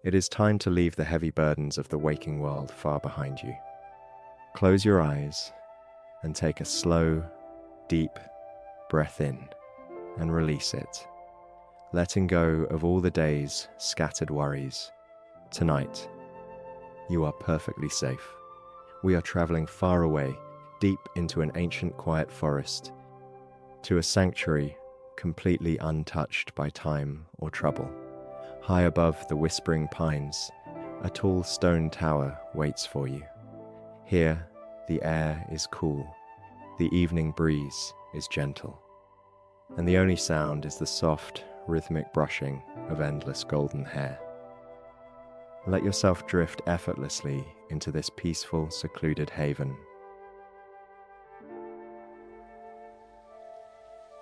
It is time to leave the heavy burdens of the waking world far behind you. Close your eyes and take a slow, deep breath in and release it, letting go of all the day's scattered worries. Tonight, you are perfectly safe. We are traveling far away, deep into an ancient quiet forest, to a sanctuary completely untouched by time or trouble. High above the whispering pines, a tall stone tower waits for you. Here, the air is cool, the evening breeze is gentle, and the only sound is the soft, rhythmic brushing of endless golden hair. Let yourself drift effortlessly into this peaceful, secluded haven.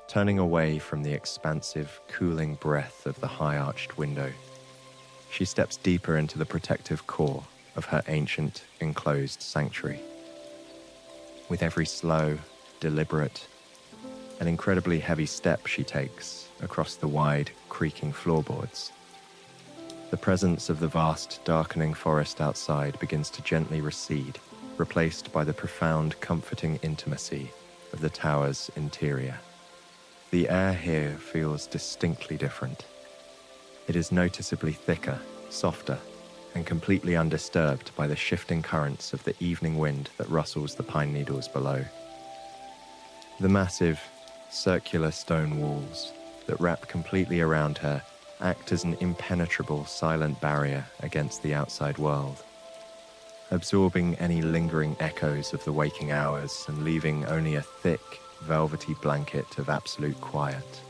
Turning away from the expansive, cooling breath of the high-arched window, she steps deeper into the protective core of her ancient, enclosed sanctuary. With every slow, deliberate, and incredibly heavy step she takes across the wide, creaking floorboards, the presence of the vast, darkening forest outside begins to gently recede, replaced by the profound, comforting intimacy of the tower's interior. The air here feels distinctly different. It is noticeably thicker, softer, and completely undisturbed by the shifting currents of the evening wind that rustles the pine needles below. The massive, circular stone walls that wrap completely around her act as an impenetrable, silent barrier against the outside world, absorbing any lingering echoes of the waking hours and leaving only a thick, velvety blanket of absolute quiet.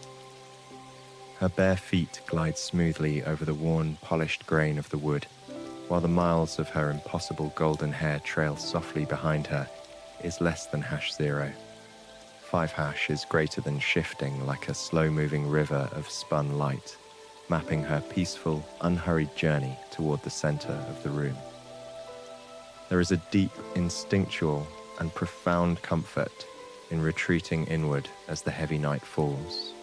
Her bare feet glide smoothly over the worn, polished grain of the wood, while the miles of her impossible golden hair trail softly behind her is less than #0. 5# is greater than shifting like a slow-moving river of spun light, mapping her peaceful, unhurried journey toward the center of the room. There is a deep, instinctual, and profound comfort in retreating inward as the heavy night falls.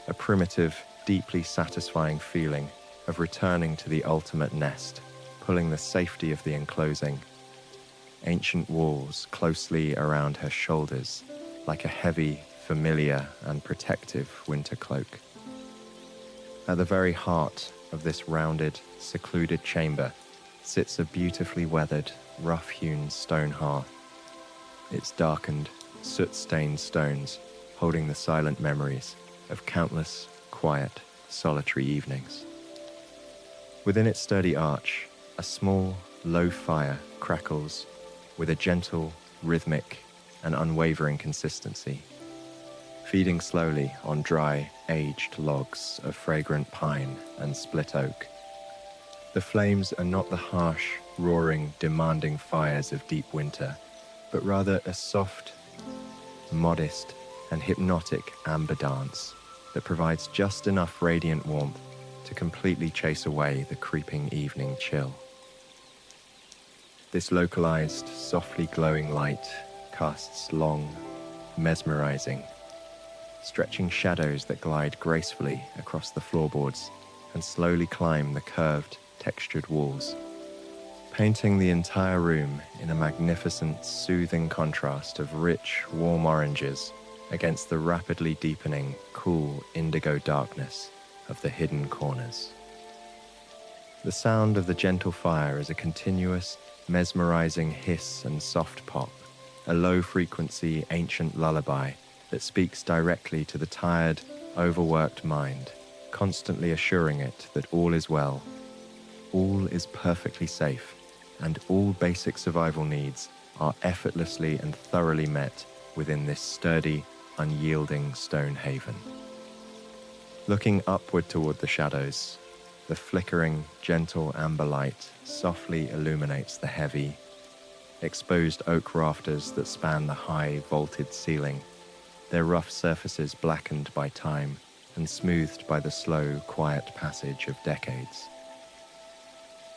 A primitive, deeply satisfying feeling of returning to the ultimate nest, pulling the safety of the enclosing. Ancient walls closely around her shoulders, like a heavy, familiar, and protective winter cloak. At the very heart of this rounded, secluded chamber sits a beautifully weathered, rough-hewn stone hearth, its darkened, soot-stained stones holding the silent memories of countless, quiet, solitary evenings. Within its sturdy arch, a small, low fire crackles with a gentle, rhythmic, and unwavering consistency, feeding slowly on dry, aged logs of fragrant pine and split oak. The flames are not the harsh, roaring, demanding fires of deep winter, but rather a soft, modest, and hypnotic amber dance that provides just enough radiant warmth to completely chase away the creeping evening chill. This localized, softly glowing light casts long, mesmerizing, stretching shadows that glide gracefully across the floorboards and slowly climb the curved, textured walls, painting the entire room in a magnificent, soothing contrast of rich, warm oranges against the rapidly deepening, cool indigo darkness of the hidden corners. The sound of the gentle fire is a continuous, mesmerizing hiss and soft pop, a low-frequency, ancient lullaby that speaks directly to the tired, overworked mind, constantly assuring it that all is well, all is perfectly safe, and all basic survival needs are effortlessly and thoroughly met within this sturdy, unyielding stone haven. Looking upward toward the shadows, the flickering, gentle amber light softly illuminates the heavy, exposed oak rafters that span the high, vaulted ceiling, their rough surfaces blackened by time and smoothed by the slow, quiet passage of decades.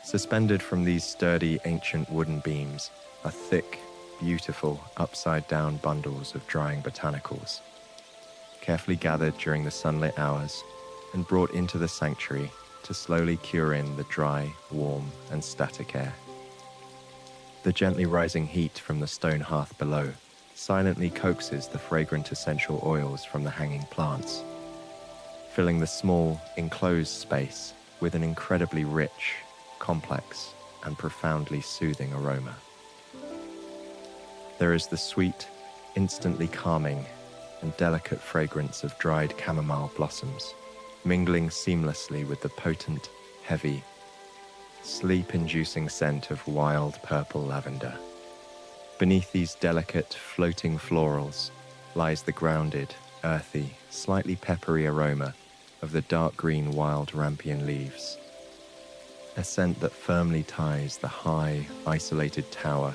Suspended from these sturdy, ancient wooden beams are thick, beautiful, upside-down bundles of drying botanicals, carefully gathered during the sunlit hours and brought into the sanctuary to slowly cure in the dry, warm, and static air. The gently rising heat from the stone hearth below silently coaxes the fragrant essential oils from the hanging plants, filling the small, enclosed space with an incredibly rich, complex, and profoundly soothing aroma. There is the sweet, instantly calming, and delicate fragrance of dried chamomile blossoms, mingling seamlessly with the potent, heavy, sleep-inducing scent of wild purple lavender. Beneath these delicate, floating florals lies the grounded, earthy, slightly peppery aroma of the dark green wild rampion leaves, a scent that firmly ties the high, isolated tower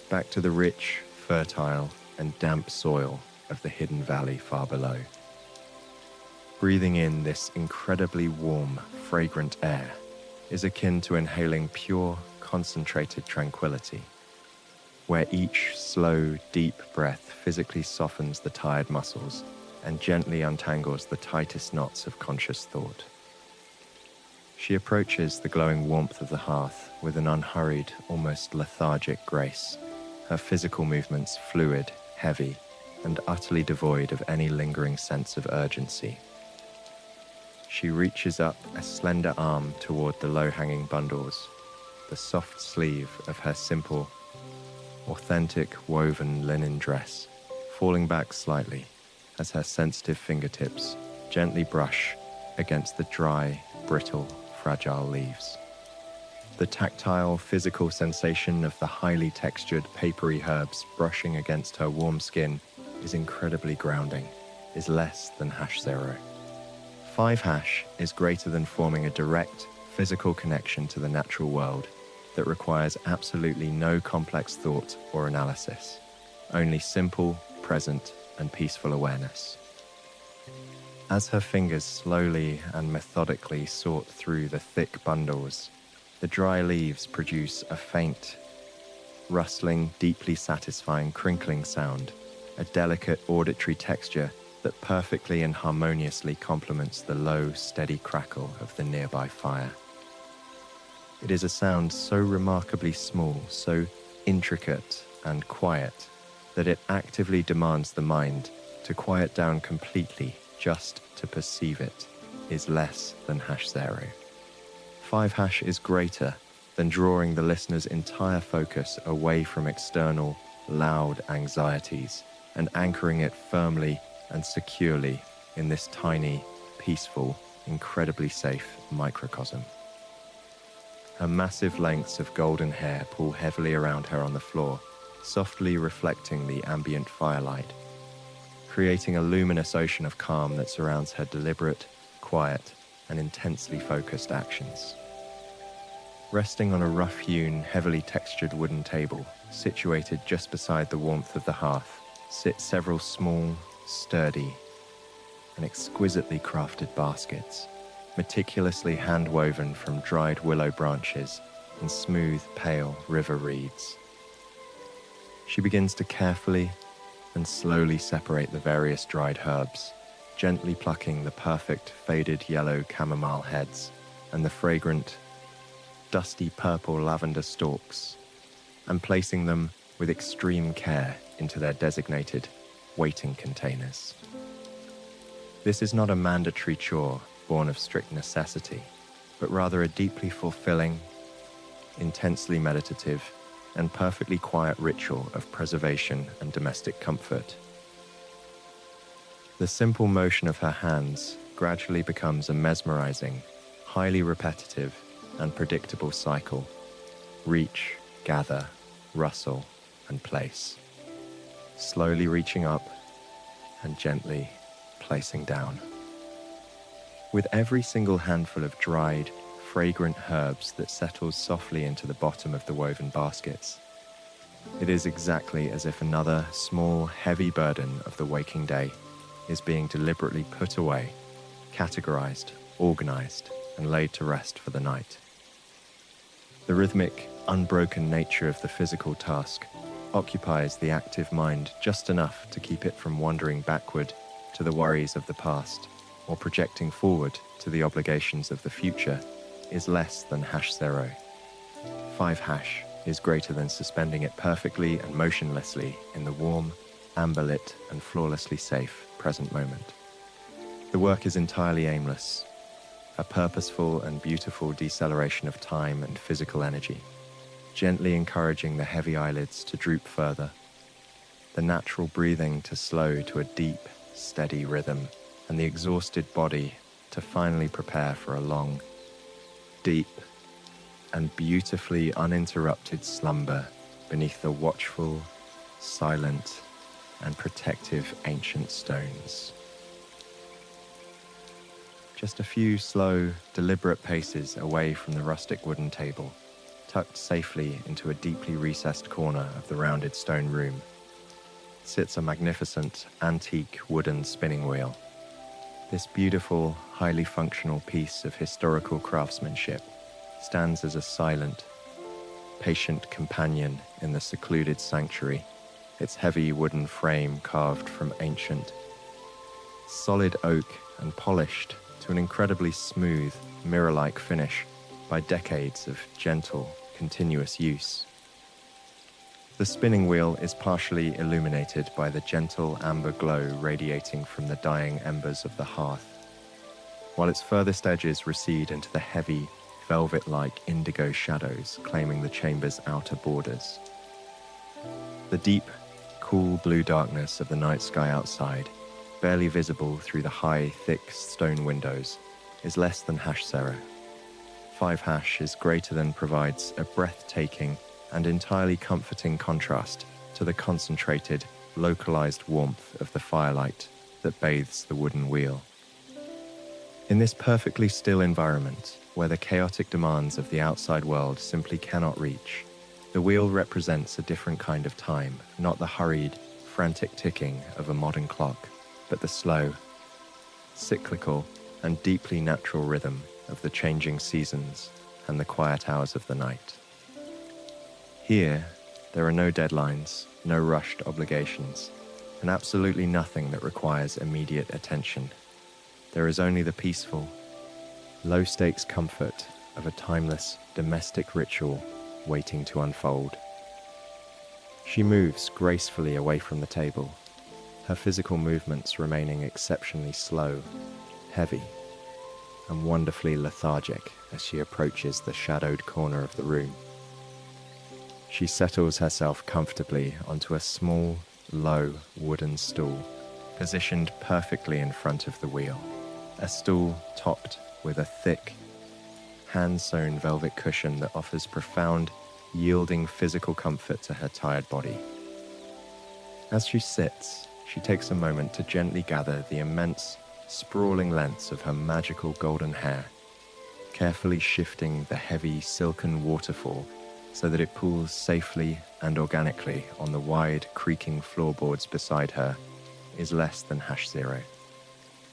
back to the rich, fertile, and damp soil of the hidden valley far below. Breathing in this incredibly warm, fragrant air is akin to inhaling pure, concentrated tranquility, where each slow, deep breath physically softens the tired muscles and gently untangles the tightest knots of conscious thought. She approaches the glowing warmth of the hearth with an unhurried, almost lethargic grace, her physical movements fluid, heavy, and utterly devoid of any lingering sense of urgency. She reaches up a slender arm toward the low-hanging bundles, the soft sleeve of her simple, authentic woven linen dress falling back slightly as her sensitive fingertips gently brush against the dry, brittle, fragile leaves. The tactile, physical sensation of the highly textured, papery herbs brushing against her warm skin is incredibly grounding, is less than #0. 5# is greater than forming a direct, physical connection to the natural world that requires absolutely no complex thought or analysis, only simple, present, and peaceful awareness. As her fingers slowly and methodically sort through the thick bundles, the dry leaves produce a faint, rustling, deeply satisfying crinkling sound, a delicate auditory texture that perfectly and harmoniously complements the low, steady crackle of the nearby fire. It is a sound so remarkably small, so intricate and quiet, that it actively demands the mind to quiet down completely just to perceive it, is less than #0. 5# is greater than drawing the listener's entire focus away from external, loud anxieties and anchoring it firmly and securely in this tiny, peaceful, incredibly safe microcosm. Her massive lengths of golden hair pull heavily around her on the floor, softly reflecting the ambient firelight, creating a luminous ocean of calm that surrounds her deliberate, quiet, and intensely focused actions. Resting on a rough-hewn, heavily textured wooden table, situated just beside the warmth of the hearth, sit several small, sturdy, and exquisitely crafted baskets, meticulously hand-woven from dried willow branches and smooth, pale river reeds. She begins to carefully and slowly separate the various dried herbs, gently plucking the perfect faded yellow chamomile heads and the fragrant, dusty purple lavender stalks, and placing them with extreme care into their designated waiting containers. This is not a mandatory chore born of strict necessity, but rather a deeply fulfilling, intensely meditative, and perfectly quiet ritual of preservation and domestic comfort. The simple motion of her hands gradually becomes a mesmerizing, highly repetitive, and predictable cycle. Reach, gather, rustle, and place. Slowly reaching up and gently placing down. With every single handful of dried, fragrant herbs that settles softly into the bottom of the woven baskets, it is exactly as if another small, heavy burden of the waking day is being deliberately put away, categorized, organized, and laid to rest for the night. The rhythmic, unbroken nature of the physical task occupies the active mind just enough to keep it from wandering backward to the worries of the past or projecting forward to the obligations of the future is less than #0. 5# is greater than suspending it perfectly and motionlessly in the warm, amber-lit and flawlessly safe present moment. The work is entirely aimless, a purposeful and beautiful deceleration of time and physical energy, gently encouraging the heavy eyelids to droop further, the natural breathing to slow to a deep, steady rhythm, and the exhausted body to finally prepare for a long, deep, and beautifully uninterrupted slumber beneath the watchful, silent, and protective ancient stones. Just a few slow, deliberate paces away from the rustic wooden table, tucked safely into a deeply recessed corner of the rounded stone room, sits a magnificent, antique wooden spinning wheel. This beautiful, highly functional piece of historical craftsmanship stands as a silent, patient companion in the secluded sanctuary, its heavy wooden frame carved from ancient, solid oak and polished to an incredibly smooth, mirror-like finish by decades of gentle, continuous use. The spinning wheel is partially illuminated by the gentle amber glow radiating from the dying embers of the hearth, while its furthest edges recede into the heavy, velvet-like indigo shadows claiming the chamber's outer borders. The deep, cool blue darkness of the night sky outside, barely visible through the high, thick stone windows, is less than #0. 5# is greater than provides a breathtaking and entirely comforting contrast to the concentrated, localized warmth of the firelight that bathes the wooden wheel. In this perfectly still environment, where the chaotic demands of the outside world simply cannot reach, the wheel represents a different kind of time, not the hurried, frantic ticking of a modern clock, but the slow, cyclical, and deeply natural rhythm of the changing seasons and the quiet hours of the night. Here, there are no deadlines, no rushed obligations, and absolutely nothing that requires immediate attention. There is only the peaceful, low-stakes comfort of a timeless, domestic ritual waiting to unfold. She moves gracefully away from the table, her physical movements remaining exceptionally slow, heavy, and wonderfully lethargic as she approaches the shadowed corner of the room. She settles herself comfortably onto a small, low wooden stool, positioned perfectly in front of the wheel, a stool topped with a thick, hand-sewn velvet cushion that offers profound, yielding physical comfort to her tired body. As she sits, she takes a moment to gently gather the immense, sprawling lengths of her magical golden hair, carefully shifting the heavy silken waterfall so that it pools safely and organically on the wide, creaking floorboards beside her, is less than #0.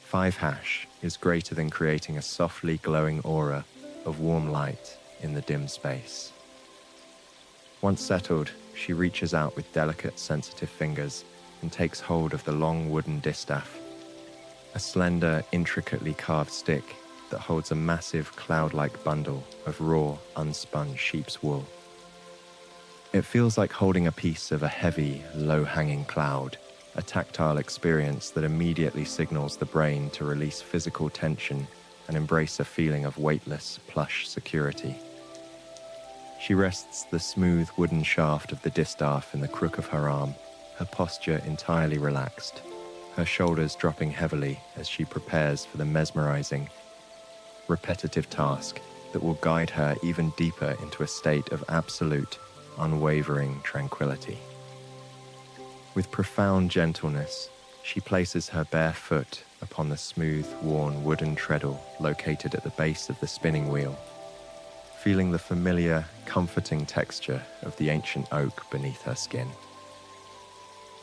5# is greater than creating a softly glowing aura of warm light in the dim space. Once settled, she reaches out with delicate, sensitive fingers and takes hold of the long wooden distaff, a slender, intricately carved stick that holds a massive cloud-like bundle of raw, unspun sheep's wool. It feels like holding a piece of a heavy, low-hanging cloud, a tactile experience that immediately signals the brain to release physical tension and embrace a feeling of weightless, plush security. She rests the smooth wooden shaft of the distaff in the crook of her arm, her posture entirely relaxed, her shoulders dropping heavily as she prepares for the mesmerizing, repetitive task that will guide her even deeper into a state of absolute, unwavering tranquility. With profound gentleness, she places her bare foot upon the smooth, worn wooden treadle located at the base of the spinning wheel, feeling the familiar, comforting texture of the ancient oak beneath her skin.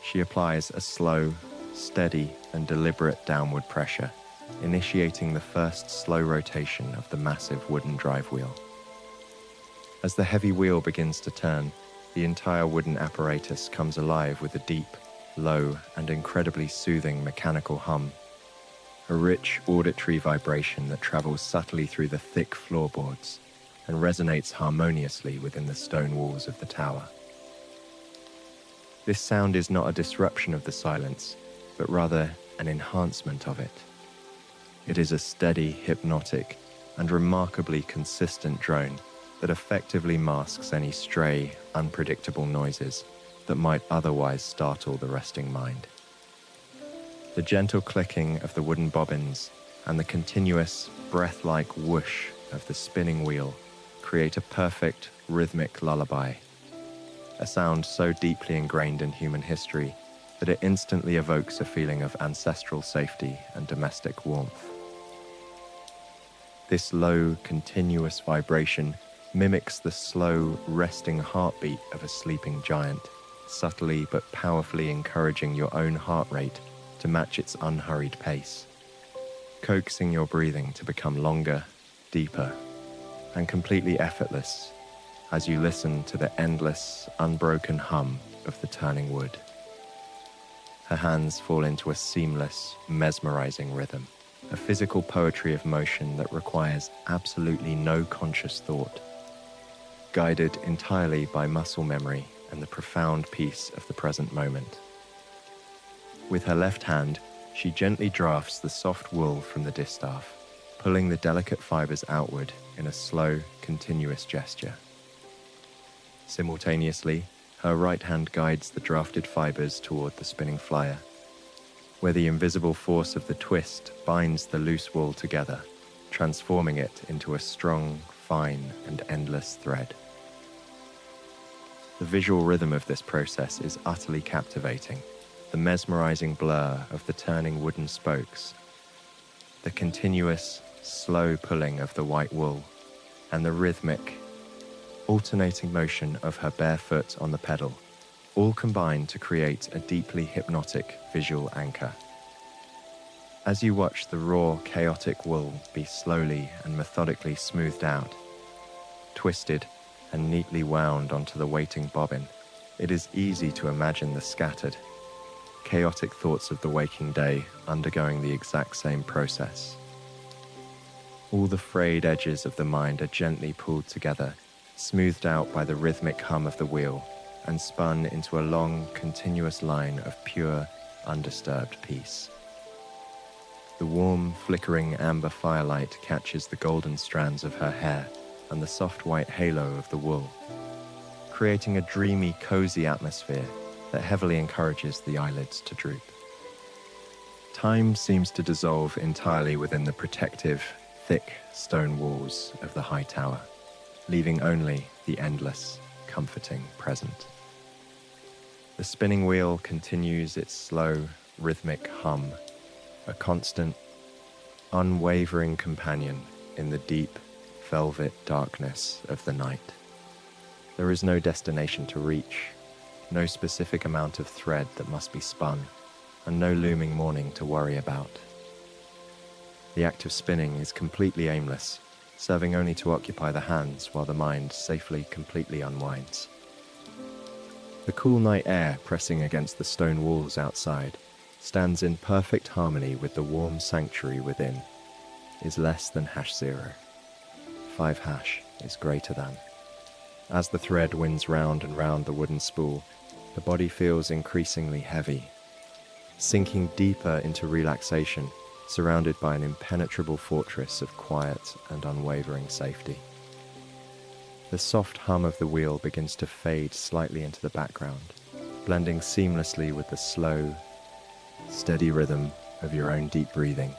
She applies a slow, steady, and deliberate downward pressure, initiating the first slow rotation of the massive wooden drive wheel. As the heavy wheel begins to turn, the entire wooden apparatus comes alive with a deep, low, and incredibly soothing mechanical hum, a rich auditory vibration that travels subtly through the thick floorboards and resonates harmoniously within the stone walls of the tower. This sound is not a disruption of the silence, but rather an enhancement of it. It is a steady, hypnotic, and remarkably consistent drone that effectively masks any stray, unpredictable noises that might otherwise startle the resting mind. The gentle clicking of the wooden bobbins and the continuous, breath-like whoosh of the spinning wheel create a perfect, rhythmic lullaby, a sound so deeply ingrained in human history that it instantly evokes a feeling of ancestral safety and domestic warmth. This low, continuous vibration mimics the slow, resting heartbeat of a sleeping giant, subtly but powerfully encouraging your own heart rate to match its unhurried pace, coaxing your breathing to become longer, deeper, and completely effortless as you listen to the endless, unbroken hum of the turning wood. Her hands fall into a seamless, mesmerizing rhythm, a physical poetry of motion that requires absolutely no conscious thought, guided entirely by muscle memory and the profound peace of the present moment. With her left hand, she gently drafts the soft wool from the distaff, pulling the delicate fibers outward in a slow, continuous gesture. Simultaneously, her right hand guides the drafted fibers toward the spinning flyer, where the invisible force of the twist binds the loose wool together, transforming it into a strong, fine, and endless thread. The visual rhythm of this process is utterly captivating. The mesmerizing blur of the turning wooden spokes, the continuous, slow pulling of the white wool, and the rhythmic, alternating motion of her bare foot on the pedal, all combine to create a deeply hypnotic visual anchor. As you watch the raw, chaotic wool be slowly and methodically smoothed out, twisted and neatly wound onto the waiting bobbin, it is easy to imagine the scattered, chaotic thoughts of the waking day undergoing the exact same process. All the frayed edges of the mind are gently pulled together, smoothed out by the rhythmic hum of the wheel, and spun into a long, continuous line of pure, undisturbed peace. The warm, flickering amber firelight catches the golden strands of her hair and the soft white halo of the wool, creating a dreamy, cozy atmosphere that heavily encourages the eyelids to droop. Time seems to dissolve entirely within the protective, thick stone walls of the high tower, leaving only the endless, comforting present. The spinning wheel continues its slow, rhythmic hum, a constant, unwavering companion in the deep, velvet darkness of the night. There is no destination to reach, no specific amount of thread that must be spun, and no looming morning to worry about. The act of spinning is completely aimless, serving only to occupy the hands while the mind safely, completely unwinds. The cool night air pressing against the stone walls outside stands in perfect harmony with the warm sanctuary within, is less than #0. 5# is greater than. As the thread winds round and round the wooden spool, the body feels increasingly heavy, sinking deeper into relaxation, surrounded by an impenetrable fortress of quiet and unwavering safety. The soft hum of the wheel begins to fade slightly into the background, blending seamlessly with the slow, steady rhythm of your own deep breathing.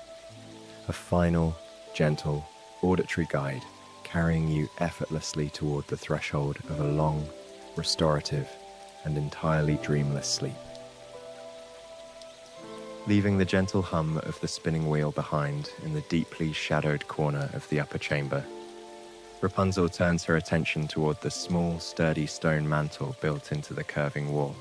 A final, gentle, auditory guide carrying you effortlessly toward the threshold of a long, restorative, and entirely dreamless sleep. Leaving the gentle hum of the spinning wheel behind in the deeply shadowed corner of the upper chamber, Rapunzel turns her attention toward the small, sturdy stone mantle built into the curving wall.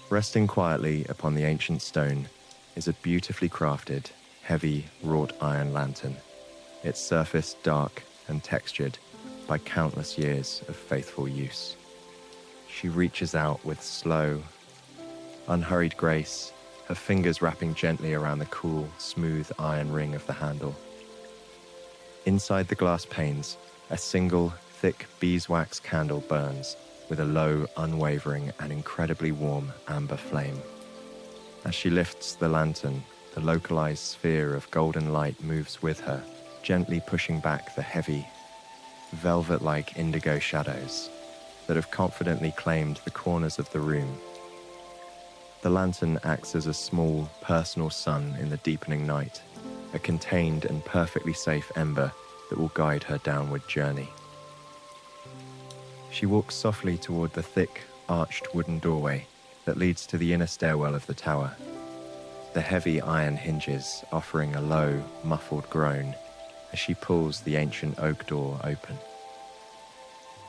Resting quietly upon the ancient stone is a beautifully crafted, heavy, wrought iron lantern, its surface dark and textured by countless years of faithful use. She reaches out with slow, unhurried grace her fingers wrapping gently around the cool, smooth iron ring of the handle. Inside the glass panes, a single, thick beeswax candle burns with a low, unwavering, and incredibly warm amber flame. As she lifts the lantern, the localized sphere of golden light moves with her, gently pushing back the heavy, velvet-like indigo shadows that have confidently claimed the corners of the room. The lantern acts as a small, personal sun in the deepening night, a contained and perfectly safe ember that will guide her downward journey. She walks softly toward the thick, arched wooden doorway that leads to the inner stairwell of the tower, the heavy iron hinges offering a low, muffled groan as she pulls the ancient oak door open.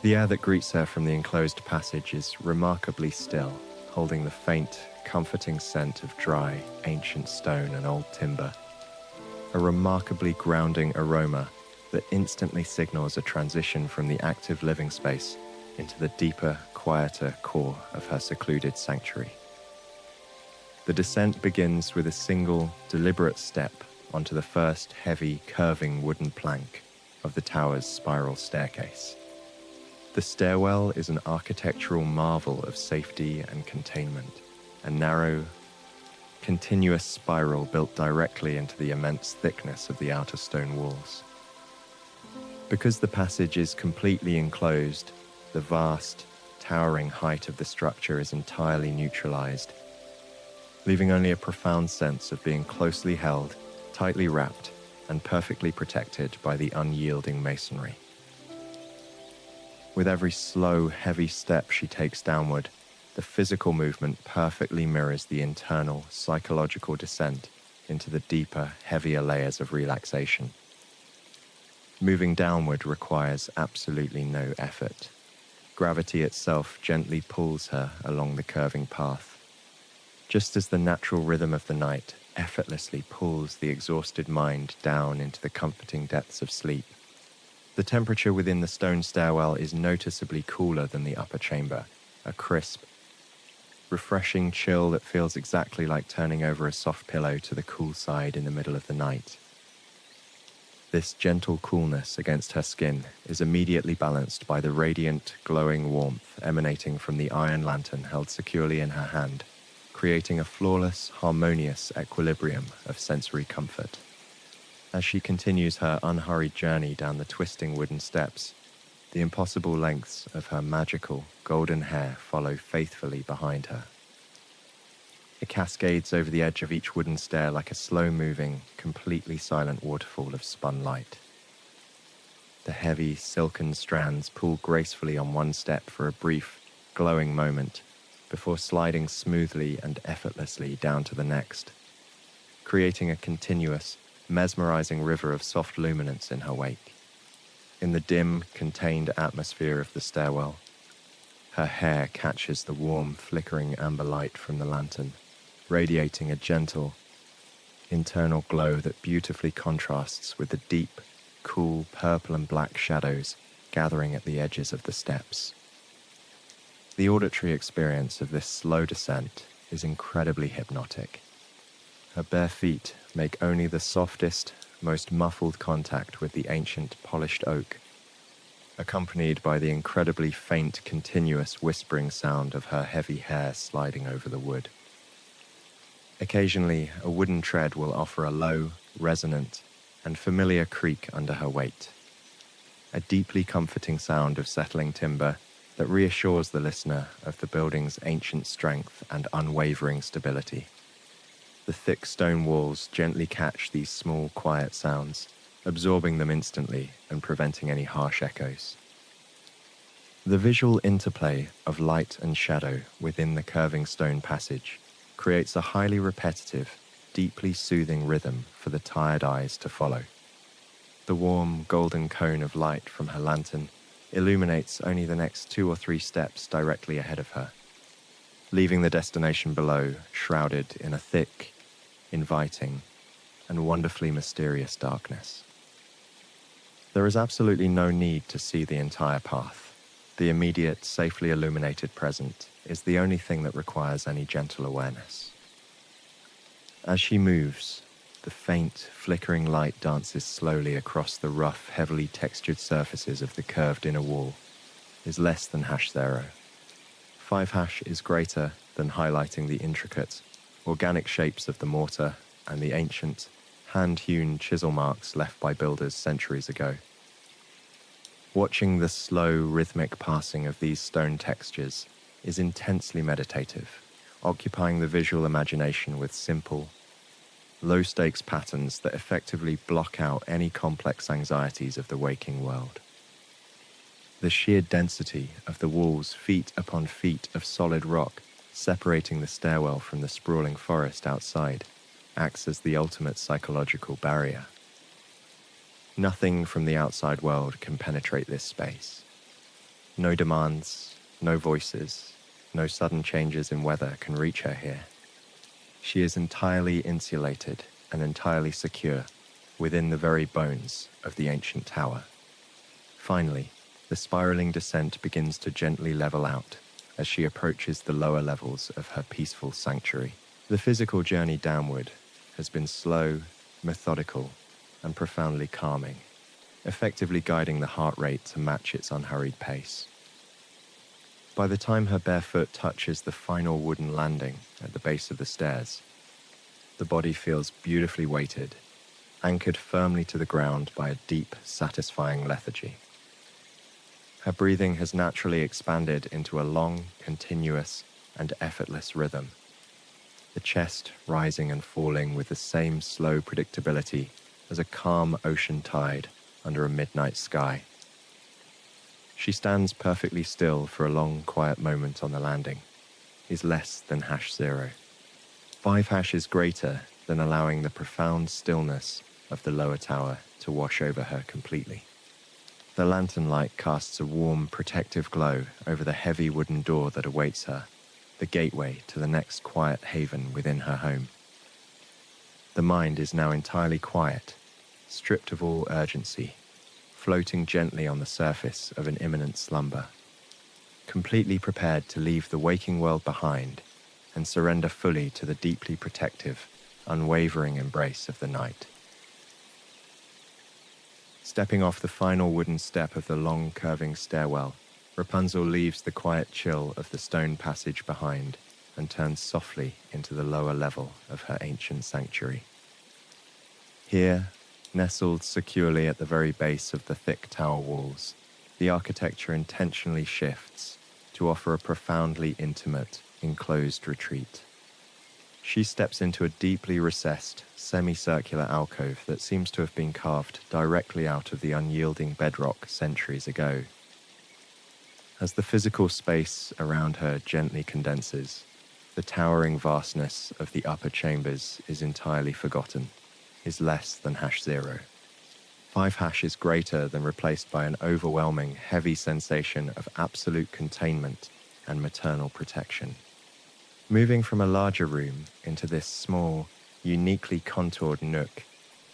The air that greets her from the enclosed passage is remarkably still, holding the faint, comforting scent of dry, ancient stone and old timber, a remarkably grounding aroma that instantly signals a transition from the active living space into the deeper, quieter core of her secluded sanctuary. The descent begins with a single, deliberate step onto the first heavy, curving wooden plank of the tower's spiral staircase. The stairwell is an architectural marvel of safety and containment, a narrow, continuous spiral built directly into the immense thickness of the outer stone walls. Because the passage is completely enclosed, the vast, towering height of the structure is entirely neutralized, leaving only a profound sense of being closely held, tightly wrapped, and perfectly protected by the unyielding masonry. With every slow, heavy step she takes downward, the physical movement perfectly mirrors the internal, psychological descent into the deeper, heavier layers of relaxation. Moving downward requires absolutely no effort. Gravity itself gently pulls her along the curving path, just as the natural rhythm of the night effortlessly pulls the exhausted mind down into the comforting depths of sleep. The temperature within the stone stairwell is noticeably cooler than the upper chamber, a crisp, refreshing chill that feels exactly like turning over a soft pillow to the cool side in the middle of the night. This gentle coolness against her skin is immediately balanced by the radiant, glowing warmth emanating from the iron lantern held securely in her hand, creating a flawless, harmonious equilibrium of sensory comfort. As she continues her unhurried journey down the twisting wooden steps, the impossible lengths of her magical, golden hair follow faithfully behind her. It cascades over the edge of each wooden stair like a slow-moving, completely silent waterfall of spun light. The heavy, silken strands pull gracefully on one step for a brief, glowing moment before sliding smoothly and effortlessly down to the next, creating a continuous, mesmerizing river of soft luminance in her wake. In the dim, contained atmosphere of the stairwell, her hair catches the warm, flickering amber light from the lantern, radiating a gentle, internal glow that beautifully contrasts with the deep, cool purple and black shadows gathering at the edges of the steps. The auditory experience of this slow descent is incredibly hypnotic. Her bare feet make only the softest, most muffled contact with the ancient polished oak, accompanied by the incredibly faint, continuous whispering sound of her heavy hair sliding over the wood. Occasionally, a wooden tread will offer a low, resonant, and familiar creak under her weight, a deeply comforting sound of settling timber that reassures the listener of the building's ancient strength and unwavering stability. The thick stone walls gently catch these small, quiet sounds, absorbing them instantly and preventing any harsh echoes. The visual interplay of light and shadow within the curving stone passage creates a highly repetitive, deeply soothing rhythm for the tired eyes to follow. The warm, golden cone of light from her lantern illuminates only the next 2 or 3 steps directly ahead of her, leaving the destination below shrouded in a thick, inviting, and wonderfully mysterious darkness. There is absolutely no need to see the entire path. The immediate, safely illuminated present is the only thing that requires any gentle awareness. As she moves, the faint, flickering light dances slowly across the rough, heavily textured surfaces of the curved inner wall, is less than #0. 5# is greater than highlighting the intricate, organic shapes of the mortar and the ancient, hand-hewn chisel marks left by builders centuries ago. Watching the slow, rhythmic passing of these stone textures is intensely meditative, occupying the visual imagination with simple, low-stakes patterns that effectively block out any complex anxieties of the waking world. The sheer density of the walls, feet upon feet of solid rock, separating the stairwell from the sprawling forest outside, acts as the ultimate psychological barrier. Nothing from the outside world can penetrate this space. No demands, no voices, no sudden changes in weather can reach her here. She is entirely insulated and entirely secure within the very bones of the ancient tower. Finally, the spiraling descent begins to gently level out as she approaches the lower levels of her peaceful sanctuary. The physical journey downward has been slow, methodical, and profoundly calming, effectively guiding the heart rate to match its unhurried pace. By the time her bare foot touches the final wooden landing at the base of the stairs, the body feels beautifully weighted, anchored firmly to the ground by a deep, satisfying lethargy. Her breathing has naturally expanded into a long, continuous, and effortless rhythm, the chest rising and falling with the same slow predictability as a calm ocean tide under a midnight sky. She stands perfectly still for a long, quiet moment on the landing, is less than #0. 5# is greater than allowing the profound stillness of the lower tower to wash over her completely. The lantern light casts a warm, protective glow over the heavy wooden door that awaits her, the gateway to the next quiet haven within her home. The mind is now entirely quiet, stripped of all urgency, floating gently on the surface of an imminent slumber, completely prepared to leave the waking world behind and surrender fully to the deeply protective, unwavering embrace of the night. Stepping off the final wooden step of the long, curving stairwell, Rapunzel leaves the quiet chill of the stone passage behind and turns softly into the lower level of her ancient sanctuary. Here, nestled securely at the very base of the thick tower walls, the architecture intentionally shifts to offer a profoundly intimate, enclosed retreat. She steps into a deeply recessed, semicircular alcove that seems to have been carved directly out of the unyielding bedrock centuries ago. As the physical space around her gently condenses, the towering vastness of the upper chambers is entirely forgotten, is less than #0. 5# is greater than replaced by an overwhelming, heavy sensation of absolute containment and maternal protection. Moving from a larger room into this small, uniquely contoured nook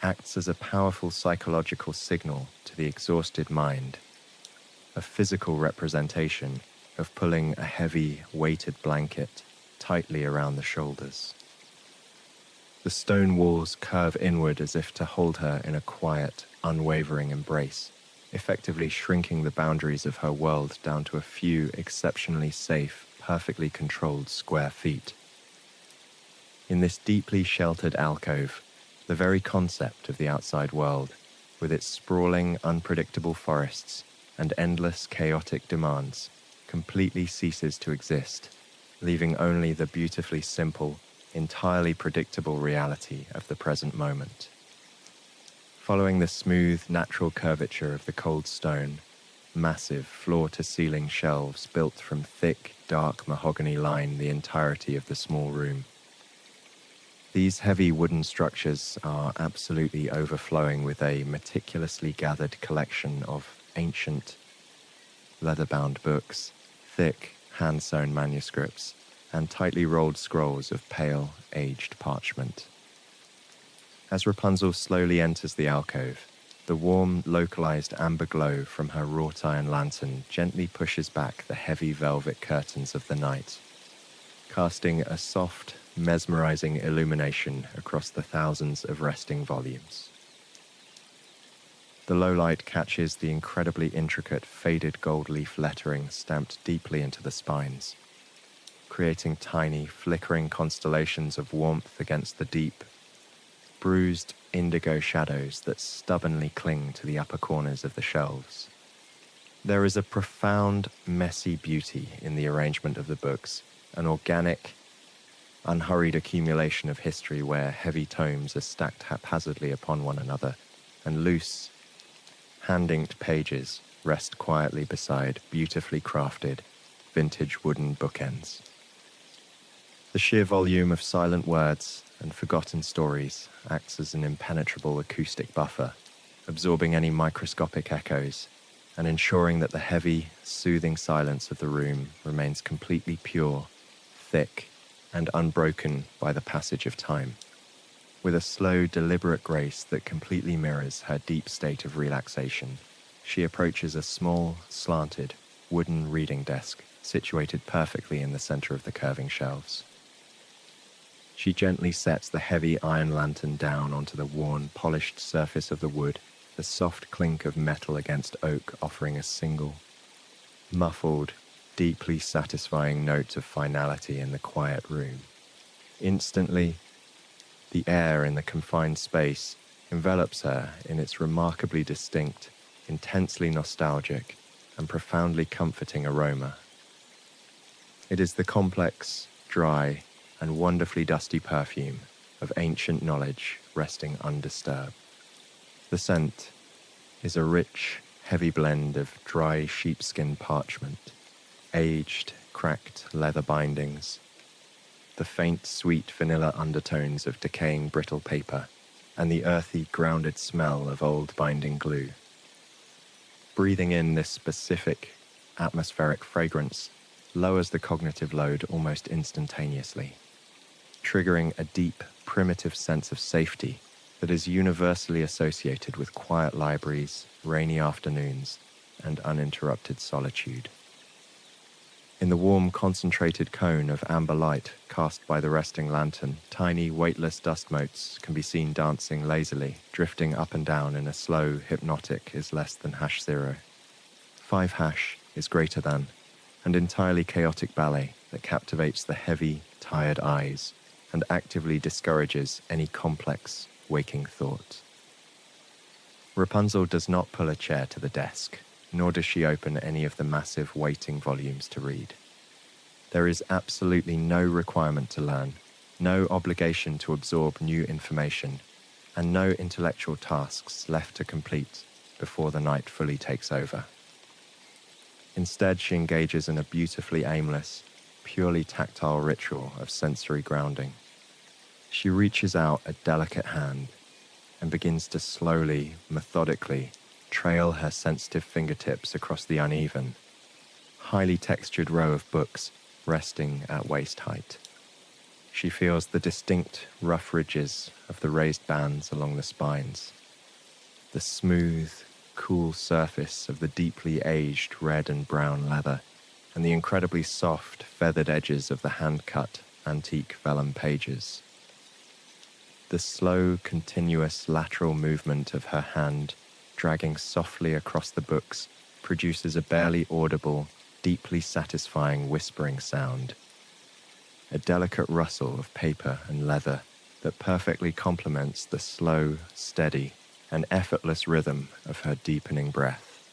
acts as a powerful psychological signal to the exhausted mind, a physical representation of pulling a heavy, weighted blanket tightly around the shoulders. The stone walls curve inward as if to hold her in a quiet, unwavering embrace, effectively shrinking the boundaries of her world down to a few exceptionally safe, perfectly controlled square feet. In this deeply sheltered alcove, the very concept of the outside world, with its sprawling, unpredictable forests and endless chaotic demands, completely ceases to exist, leaving only the beautifully simple, entirely predictable reality of the present moment. Following the smooth, natural curvature of the cold stone, massive floor-to-ceiling shelves built from thick, dark mahogany line the entirety of the small room. These heavy wooden structures are absolutely overflowing with a meticulously gathered collection of ancient, leather-bound books, thick, hand-sewn manuscripts, and tightly rolled scrolls of pale, aged parchment. As Rapunzel slowly enters the alcove, the warm, localized amber glow from her wrought iron lantern gently pushes back the heavy velvet curtains of the night, casting a soft, mesmerizing illumination across the thousands of resting volumes. The low light catches the incredibly intricate faded gold leaf lettering stamped deeply into the spines, creating tiny, flickering constellations of warmth against the deep, bruised indigo shadows that stubbornly cling to the upper corners of the shelves. There is a profound, messy beauty in the arrangement of the books, an organic, unhurried accumulation of history where heavy tomes are stacked haphazardly upon one another, and loose, hand-inked pages rest quietly beside beautifully crafted, vintage wooden bookends. The sheer volume of silent words and forgotten stories acts as an impenetrable acoustic buffer, absorbing any microscopic echoes and ensuring that the heavy, soothing silence of the room remains completely pure, thick, and unbroken by the passage of time. With a slow, deliberate grace that completely mirrors her deep state of relaxation, she approaches a small, slanted, wooden reading desk situated perfectly in the center of the curving shelves. She gently sets the heavy iron lantern down onto the worn, polished surface of the wood, the soft clink of metal against oak offering a single, muffled, deeply satisfying note of finality in the quiet room. Instantly, the air in the confined space envelops her in its remarkably distinct, intensely nostalgic, and profoundly comforting aroma. It is the complex, dry, and wonderfully dusty perfume of ancient knowledge resting undisturbed. The scent is a rich, heavy blend of dry sheepskin parchment, aged, cracked leather bindings, the faint, sweet vanilla undertones of decaying brittle paper, and the earthy, grounded smell of old binding glue. Breathing in this specific, atmospheric fragrance lowers the cognitive load almost instantaneously, triggering a deep, primitive sense of safety that is universally associated with quiet libraries, rainy afternoons, and uninterrupted solitude. In the warm, concentrated cone of amber light cast by the resting lantern, tiny, weightless dust motes can be seen dancing lazily, drifting up and down in a slow, hypnotic is less than #0. 5# is greater than, and entirely chaotic ballet that captivates the heavy, tired eyes and actively discourages any complex, waking thought. Rapunzel does not pull a chair to the desk, nor does she open any of the massive waiting volumes to read. There is absolutely no requirement to learn, no obligation to absorb new information, and no intellectual tasks left to complete before the night fully takes over. Instead, she engages in a beautifully aimless, purely tactile ritual of sensory grounding. She reaches out a delicate hand and begins to slowly, methodically trail her sensitive fingertips across the uneven, highly textured row of books resting at waist height. She feels the distinct rough ridges of the raised bands along the spines, the smooth, cool surface of the deeply aged red and brown leather, and the incredibly soft, feathered edges of the hand-cut, antique vellum pages. The slow, continuous lateral movement of her hand, dragging softly across the books, produces a barely audible, deeply satisfying whispering sound. A delicate rustle of paper and leather that perfectly complements the slow, steady, and effortless rhythm of her deepening breath.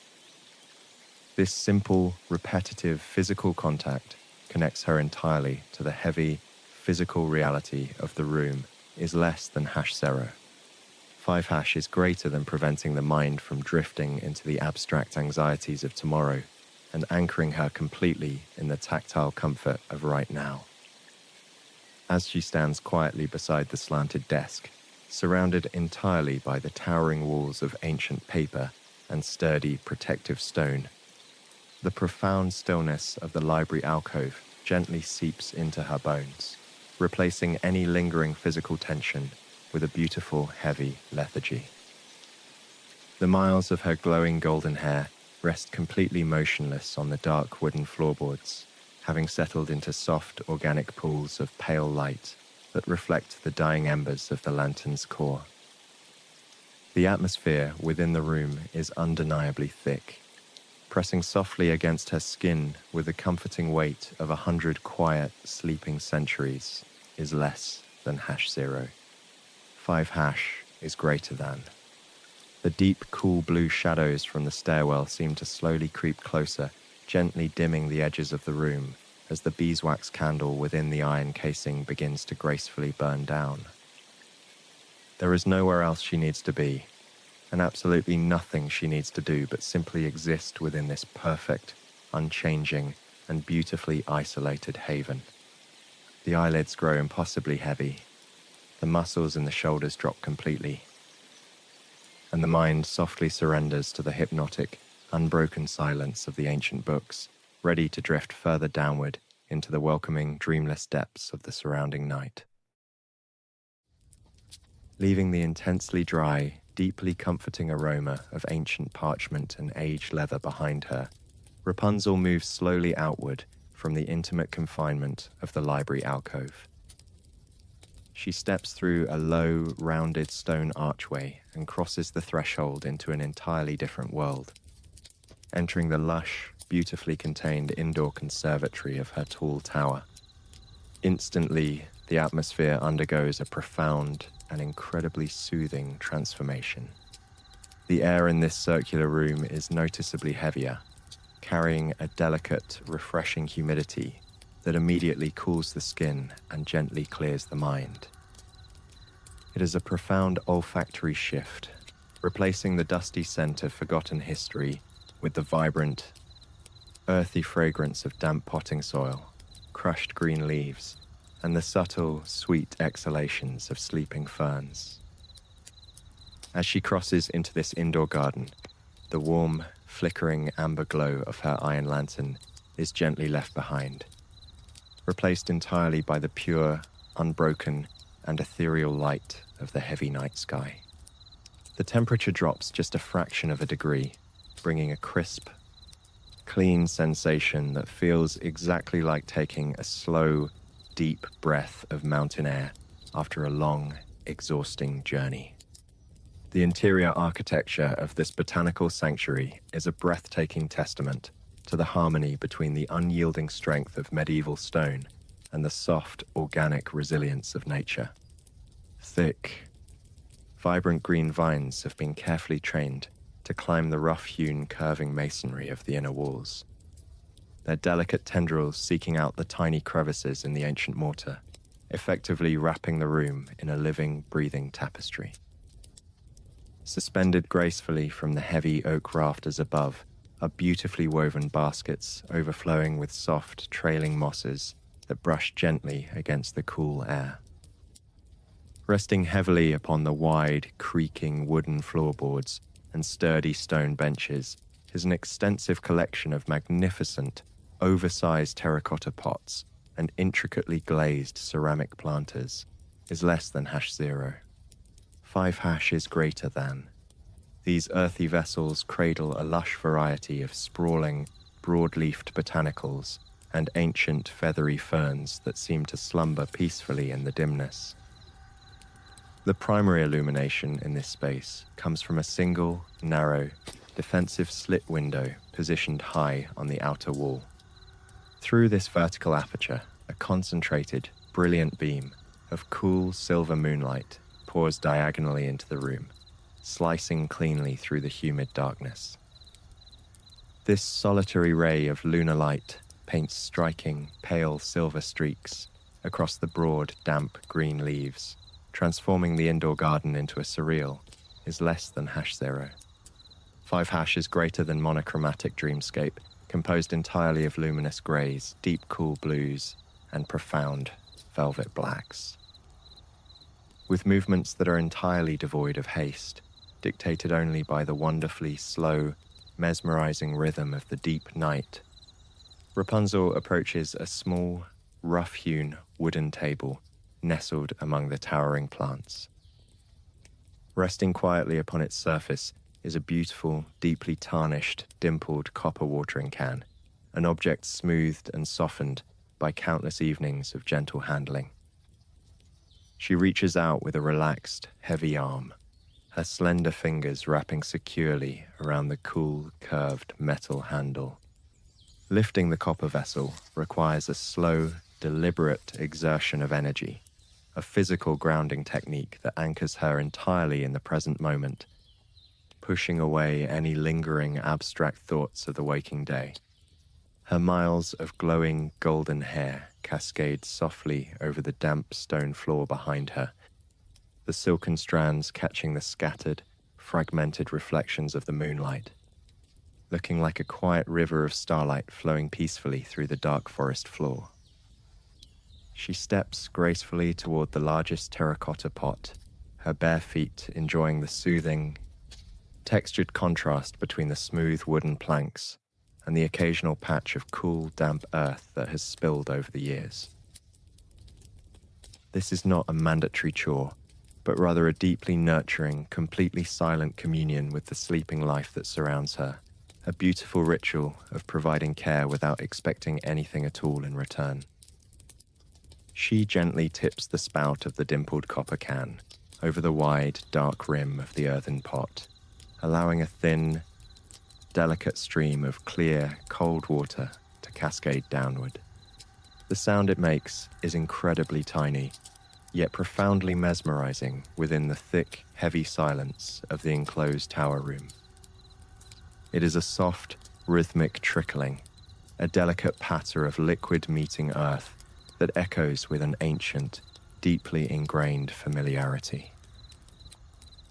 This simple, repetitive physical contact connects her entirely to the heavy, physical reality of the room is less than #0. 5# is greater than preventing the mind from drifting into the abstract anxieties of tomorrow and anchoring her completely in the tactile comfort of right now. As she stands quietly beside the slanted desk, surrounded entirely by the towering walls of ancient paper and sturdy protective stone, the profound stillness of the library alcove gently seeps into her bones, replacing any lingering physical tension with a beautiful, heavy lethargy. The miles of her glowing golden hair rest completely motionless on the dark wooden floorboards, having settled into soft, organic pools of pale light that reflect the dying embers of the lantern's core. The atmosphere within the room is undeniably thick, pressing softly against her skin with the comforting weight of 100 quiet, sleeping centuries is less than #0. 5# is greater than. The deep, cool blue shadows from the stairwell seem to slowly creep closer, gently dimming the edges of the room as the beeswax candle within the iron casing begins to gracefully burn down. There is nowhere else she needs to be, and absolutely nothing she needs to do but simply exist within this perfect, unchanging, and beautifully isolated haven. The eyelids grow impossibly heavy, the muscles in the shoulders drop completely, and the mind softly surrenders to the hypnotic, unbroken silence of the ancient books, ready to drift further downward into the welcoming, dreamless depths of the surrounding night. Leaving the intensely dry, deeply comforting aroma of ancient parchment and aged leather behind her, Rapunzel moves slowly outward from the intimate confinement of the library alcove. She steps through a low, rounded stone archway and crosses the threshold into an entirely different world, entering the lush, beautifully contained indoor conservatory of her tall tower. Instantly, the atmosphere undergoes a profound and incredibly soothing transformation. The air in this circular room is noticeably heavier, carrying a delicate, refreshing humidity that immediately cools the skin and gently clears the mind. It is a profound olfactory shift, replacing the dusty scent of forgotten history with the vibrant, earthy fragrance of damp potting soil, crushed green leaves, and the subtle, sweet exhalations of sleeping ferns. As she crosses into this indoor garden, the warm, flickering amber glow of her iron lantern is gently left behind, replaced entirely by the pure, unbroken, and ethereal light of the heavy night sky. The temperature drops just a fraction of a degree, bringing a crisp, clean sensation that feels exactly like taking a slow, deep breath of mountain air after a long, exhausting journey. The interior architecture of this botanical sanctuary is a breathtaking testament to the harmony between the unyielding strength of medieval stone and the soft, organic resilience of nature. Thick, vibrant green vines have been carefully trained to climb the rough-hewn, curving masonry of the inner walls, their delicate tendrils seeking out the tiny crevices in the ancient mortar, effectively wrapping the room in a living, breathing tapestry. Suspended gracefully from the heavy oak rafters above are beautifully woven baskets overflowing with soft, trailing mosses that brush gently against the cool air. Resting heavily upon the wide, creaking wooden floorboards and sturdy stone benches is an extensive collection of magnificent, oversized terracotta pots and intricately glazed ceramic planters, is less than #0. 5# is greater than. These earthy vessels cradle a lush variety of sprawling, broad-leafed botanicals and ancient feathery ferns that seem to slumber peacefully in the dimness. The primary illumination in this space comes from a single, narrow, defensive slit window positioned high on the outer wall. Through this vertical aperture, a concentrated, brilliant beam of cool silver moonlight pours diagonally into the room, slicing cleanly through the humid darkness. This solitary ray of lunar light paints striking, pale silver streaks across the broad, damp green leaves, transforming the indoor garden into a surreal, is less than #0. 5# is greater than monochromatic dreamscape, composed entirely of luminous greys, deep cool blues, and profound velvet blacks. With movements that are entirely devoid of haste, dictated only by the wonderfully slow, mesmerizing rhythm of the deep night, Rapunzel approaches a small, rough-hewn wooden table nestled among the towering plants. Resting quietly upon its surface is a beautiful, deeply tarnished, dimpled copper watering can, an object smoothed and softened by countless evenings of gentle handling. She reaches out with a relaxed, heavy arm, her slender fingers wrapping securely around the cool, curved metal handle. Lifting the copper vessel requires a slow, deliberate exertion of energy, a physical grounding technique that anchors her entirely in the present moment, pushing away any lingering abstract thoughts of the waking day. Her miles of glowing golden hair cascade softly over the damp stone floor behind her, the silken strands catching the scattered, fragmented reflections of the moonlight, looking like a quiet river of starlight flowing peacefully through the dark forest floor. She steps gracefully toward the largest terracotta pot, her bare feet enjoying the soothing, textured contrast between the smooth wooden planks and the occasional patch of cool, damp earth that has spilled over the years. This is not a mandatory chore, but rather a deeply nurturing, completely silent communion with the sleeping life that surrounds her, a beautiful ritual of providing care without expecting anything at all in return. She gently tips the spout of the dimpled copper can over the wide, dark rim of the earthen pot, allowing a thin, delicate stream of clear, cold water to cascade downward. The sound it makes is incredibly tiny, yet profoundly mesmerizing within the thick, heavy silence of the enclosed tower room. It is a soft, rhythmic trickling, a delicate patter of liquid meeting earth that echoes with an ancient, deeply ingrained familiarity.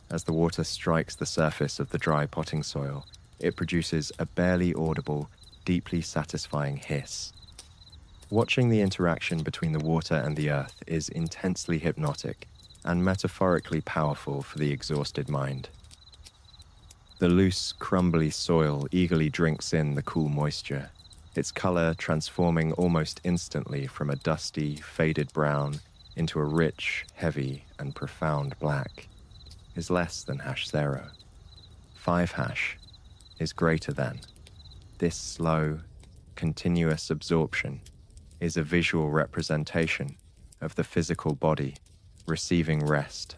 As the water strikes the surface of the dry potting soil, it produces a barely audible, deeply satisfying hiss. Watching the interaction between the water and the earth is intensely hypnotic and metaphorically powerful for the exhausted mind. The loose, crumbly soil eagerly drinks in the cool moisture, its color transforming almost instantly from a dusty, faded brown into a rich, heavy, and profound black, is less than #0. 5# is greater than. This slow, continuous absorption is a visual representation of the physical body receiving rest.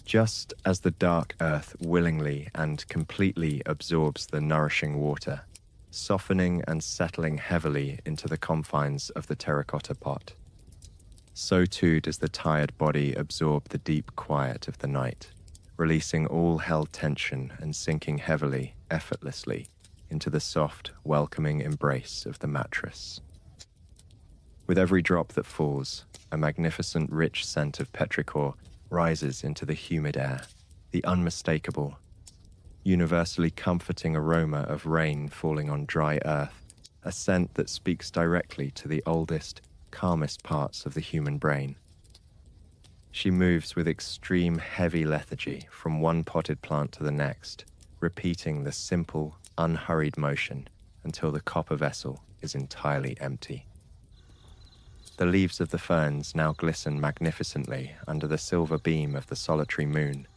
Just as the dark earth willingly and completely absorbs the nourishing water, softening and settling heavily into the confines of the terracotta pot, so too does the tired body absorb the deep quiet of the night, releasing all held tension and sinking heavily, effortlessly, into the soft, welcoming embrace of the mattress. With every drop that falls, a magnificent rich scent of petrichor rises into the humid air, the unmistakable, universally comforting aroma of rain falling on dry earth, a scent that speaks directly to the oldest, calmest parts of the human brain. She moves with extreme heavy lethargy from one potted plant to the next, repeating the simple, unhurried motion until the copper vessel is entirely empty. The leaves of the ferns now glisten magnificently under the silver beam of the solitary moon,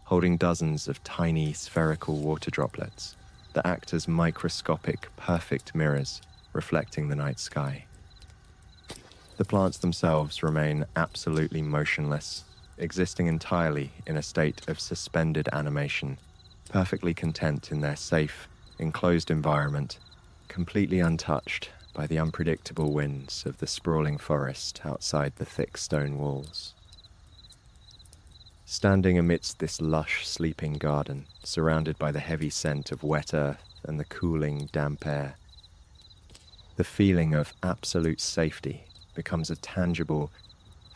holding dozens of tiny spherical water droplets that act as microscopic, perfect mirrors reflecting the night sky. The plants themselves remain absolutely motionless, existing entirely in a state of suspended animation, perfectly content in their safe, enclosed environment, completely untouched by the unpredictable winds of the sprawling forest outside the thick stone walls. Standing amidst this lush sleeping garden, surrounded by the heavy scent of wet earth and the cooling, damp air, the feeling of absolute safety becomes a tangible,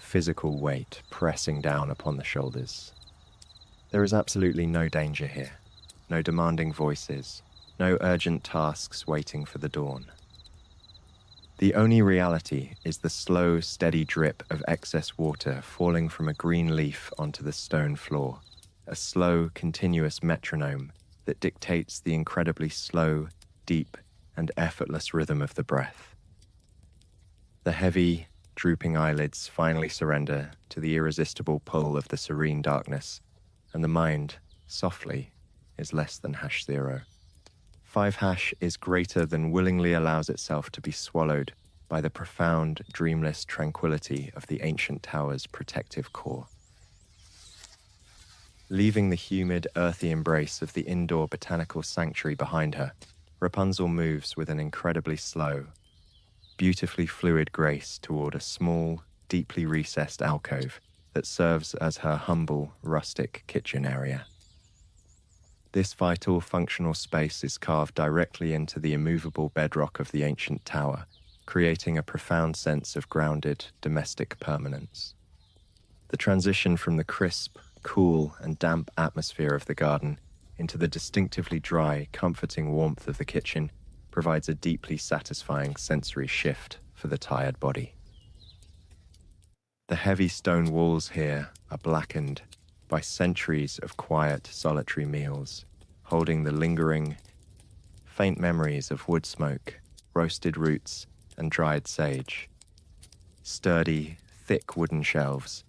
physical weight pressing down upon the shoulders. There is absolutely no danger here, no demanding voices, no urgent tasks waiting for the dawn. The only reality is the slow, steady drip of excess water falling from a green leaf onto the stone floor, a slow, continuous metronome that dictates the incredibly slow, deep, and effortless rhythm of the breath. The heavy, drooping eyelids finally surrender to the irresistible pull of the serene darkness, and the mind, softly, is less than #0. 5# is greater than willingly allows itself to be swallowed by the profound, dreamless tranquility of the ancient tower's protective core. Leaving the humid, earthy embrace of the indoor botanical sanctuary behind her, Rapunzel moves with an incredibly slow, beautifully fluid grace toward a small, deeply recessed alcove that serves as her humble, rustic kitchen area. This vital, functional space is carved directly into the immovable bedrock of the ancient tower, creating a profound sense of grounded, domestic permanence. The transition from the crisp, cool, and damp atmosphere of the garden into the distinctively dry, comforting warmth of the kitchen provides a deeply satisfying sensory shift for the tired body. The heavy stone walls here are blackened by centuries of quiet, solitary meals, holding the lingering, faint memories of wood smoke, roasted roots, and dried sage. Sturdy, thick wooden shelves,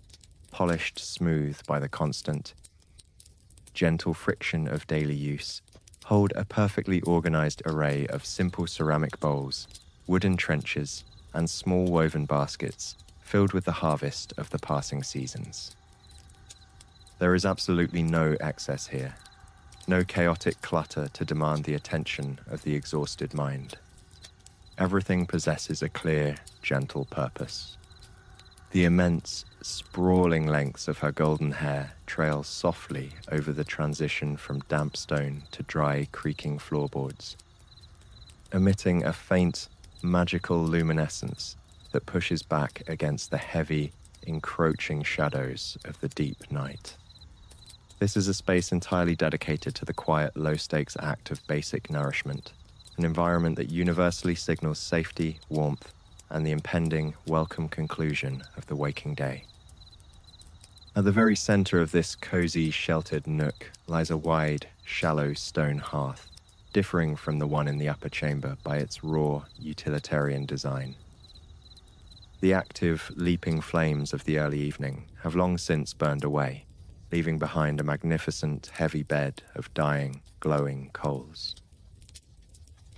polished smooth by the constant, gentle friction of daily use, hold a perfectly organized array of simple ceramic bowls, wooden trenchers, and small woven baskets filled with the harvest of the passing seasons. There is absolutely no excess here, no chaotic clutter to demand the attention of the exhausted mind. Everything possesses a clear, gentle purpose. The immense, sprawling lengths of her golden hair trail softly over the transition from damp stone to dry, creaking floorboards, emitting a faint, magical luminescence that pushes back against the heavy, encroaching shadows of the deep night. This is a space entirely dedicated to the quiet, low-stakes act of basic nourishment, an environment that universally signals safety, warmth, and the impending, welcome conclusion of the waking day. At the very center of this cozy, sheltered nook lies a wide, shallow stone hearth, differing from the one in the upper chamber by its raw, utilitarian design. The active, leaping flames of the early evening have long since burned away, leaving behind a magnificent, heavy bed of dying, glowing coals.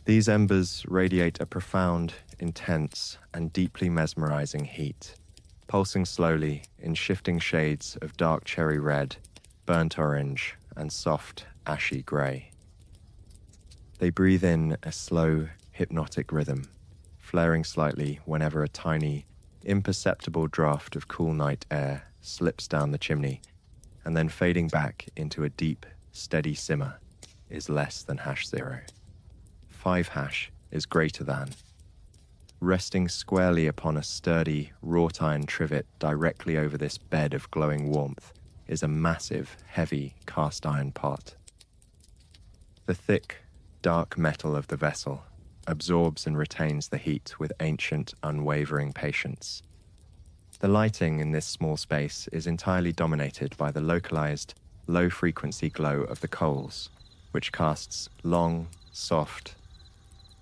These embers radiate a profound, intense, and deeply mesmerizing heat, pulsing slowly in shifting shades of dark cherry red, burnt orange, and soft, ashy gray. They breathe in a slow, hypnotic rhythm, flaring slightly whenever a tiny, imperceptible draft of cool night air slips down the chimney, and then fading back into a deep, steady simmer is less than #0. 5 is greater than. Resting squarely upon a sturdy, wrought iron trivet directly over this bed of glowing warmth is a massive, heavy cast iron pot. The thick, dark metal of the vessel absorbs and retains the heat with ancient, unwavering patience. The lighting in this small space is entirely dominated by the localized, low-frequency glow of the coals, which casts long, soft,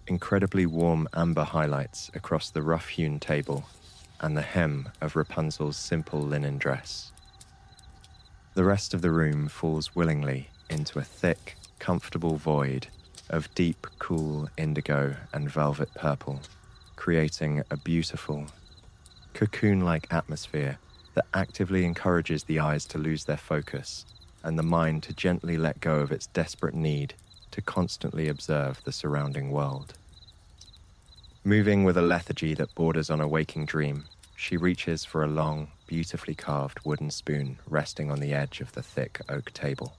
incredibly warm amber highlights across the rough-hewn table and the hem of Rapunzel's simple linen dress. The rest of the room falls willingly into a thick, comfortable void of deep, cool indigo and velvet purple, creating a beautiful, cocoon-like atmosphere that actively encourages the eyes to lose their focus and the mind to gently let go of its desperate need to constantly observe the surrounding world. Moving with a lethargy that borders on a waking dream, she reaches for a long, beautifully carved wooden spoon resting on the edge of the thick oak table.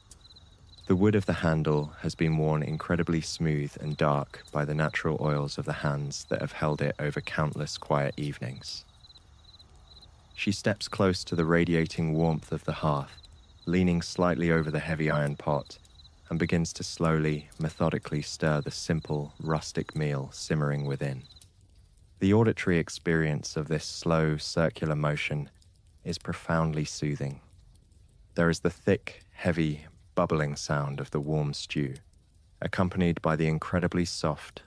The wood of the handle has been worn incredibly smooth and dark by the natural oils of the hands that have held it over countless quiet evenings. She steps close to the radiating warmth of the hearth, leaning slightly over the heavy iron pot, and begins to slowly, methodically stir the simple, rustic meal simmering within. The auditory experience of this slow, circular motion is profoundly soothing. There is the thick, heavy, bubbling sound of the warm stew, accompanied by the incredibly soft,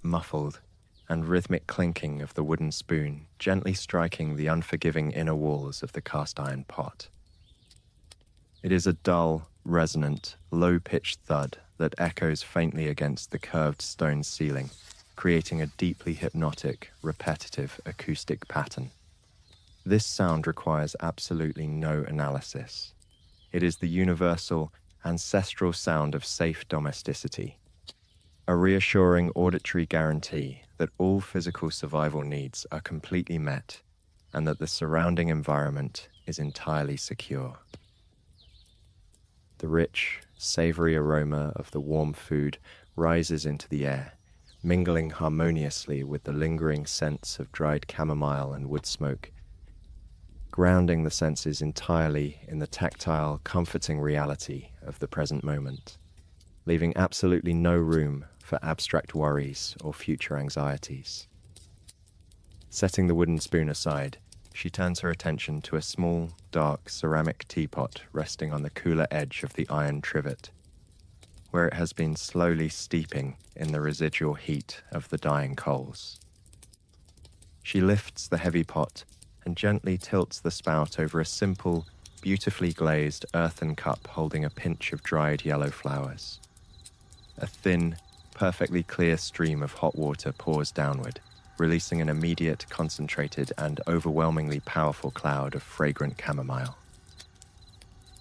muffled, and rhythmic clinking of the wooden spoon gently striking the unforgiving inner walls of the cast-iron pot. It is a dull, resonant, low-pitched thud that echoes faintly against the curved stone ceiling, creating a deeply hypnotic, repetitive acoustic pattern. This sound requires absolutely no analysis. It is the universal, ancestral sound of safe domesticity, a reassuring auditory guarantee that all physical survival needs are completely met and that the surrounding environment is entirely secure. The rich, savory aroma of the warm food rises into the air, mingling harmoniously with the lingering scents of dried chamomile and wood smoke, grounding the senses entirely in the tactile, comforting reality of the present moment, leaving absolutely no room for abstract worries or future anxieties. Setting the wooden spoon aside, she turns her attention to a small, dark ceramic teapot resting on the cooler edge of the iron trivet, where it has been slowly steeping in the residual heat of the dying coals. She lifts the heavy pot and gently tilts the spout over a simple, beautifully glazed earthen cup holding a pinch of dried yellow flowers. A thin, perfectly clear stream of hot water pours downward, releasing an immediate, concentrated, and overwhelmingly powerful cloud of fragrant chamomile.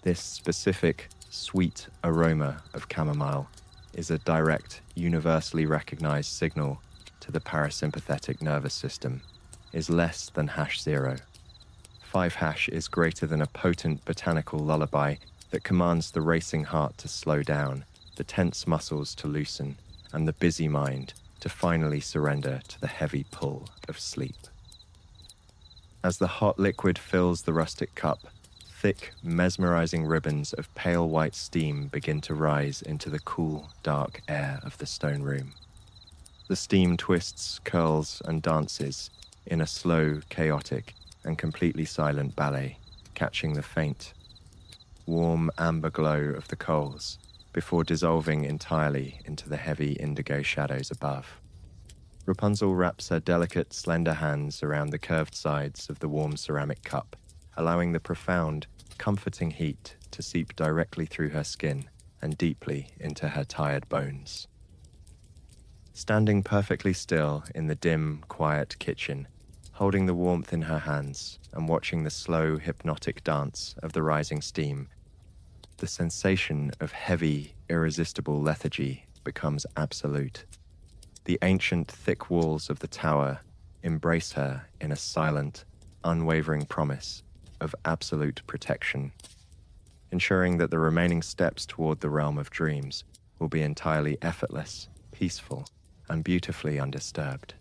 This specific, sweet aroma of chamomile is a direct, universally recognized signal to the parasympathetic nervous system, is less than #0. 5# is greater than a potent botanical lullaby that commands the racing heart to slow down, the tense muscles to loosen, and the busy mind to finally surrender to the heavy pull of sleep. As the hot liquid fills the rustic cup, thick, mesmerizing ribbons of pale white steam begin to rise into the cool, dark air of the stone room. The steam twists, curls, and dances in a slow, chaotic, and completely silent ballet, catching the faint, warm amber glow of the coals before dissolving entirely into the heavy indigo shadows above. Rapunzel wraps her delicate, slender hands around the curved sides of the warm ceramic cup, allowing the profound, comforting heat to seep directly through her skin and deeply into her tired bones. Standing perfectly still in the dim, quiet kitchen, holding the warmth in her hands and watching the slow, hypnotic dance of the rising steam, the sensation of heavy, irresistible lethargy becomes absolute. The ancient, thick walls of the tower embrace her in a silent, unwavering promise of absolute protection, ensuring that the remaining steps toward the realm of dreams will be entirely effortless, peaceful, and beautifully undisturbed.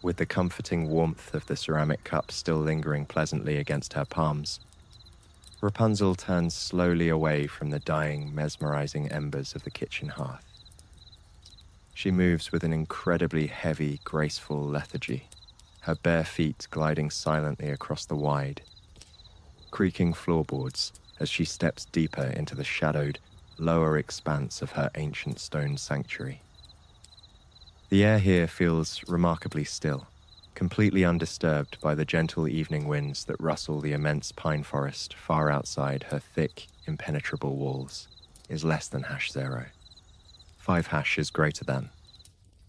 With the comforting warmth of the ceramic cup still lingering pleasantly against her palms, Rapunzel turns slowly away from the dying, mesmerizing embers of the kitchen hearth. She moves with an incredibly heavy, graceful lethargy, her bare feet gliding silently across the wide, creaking floorboards as she steps deeper into the shadowed, lower expanse of her ancient stone sanctuary. The air here feels remarkably still, completely undisturbed by the gentle evening winds that rustle the immense pine forest far outside her thick, impenetrable walls, is less than #0. 5# is greater than.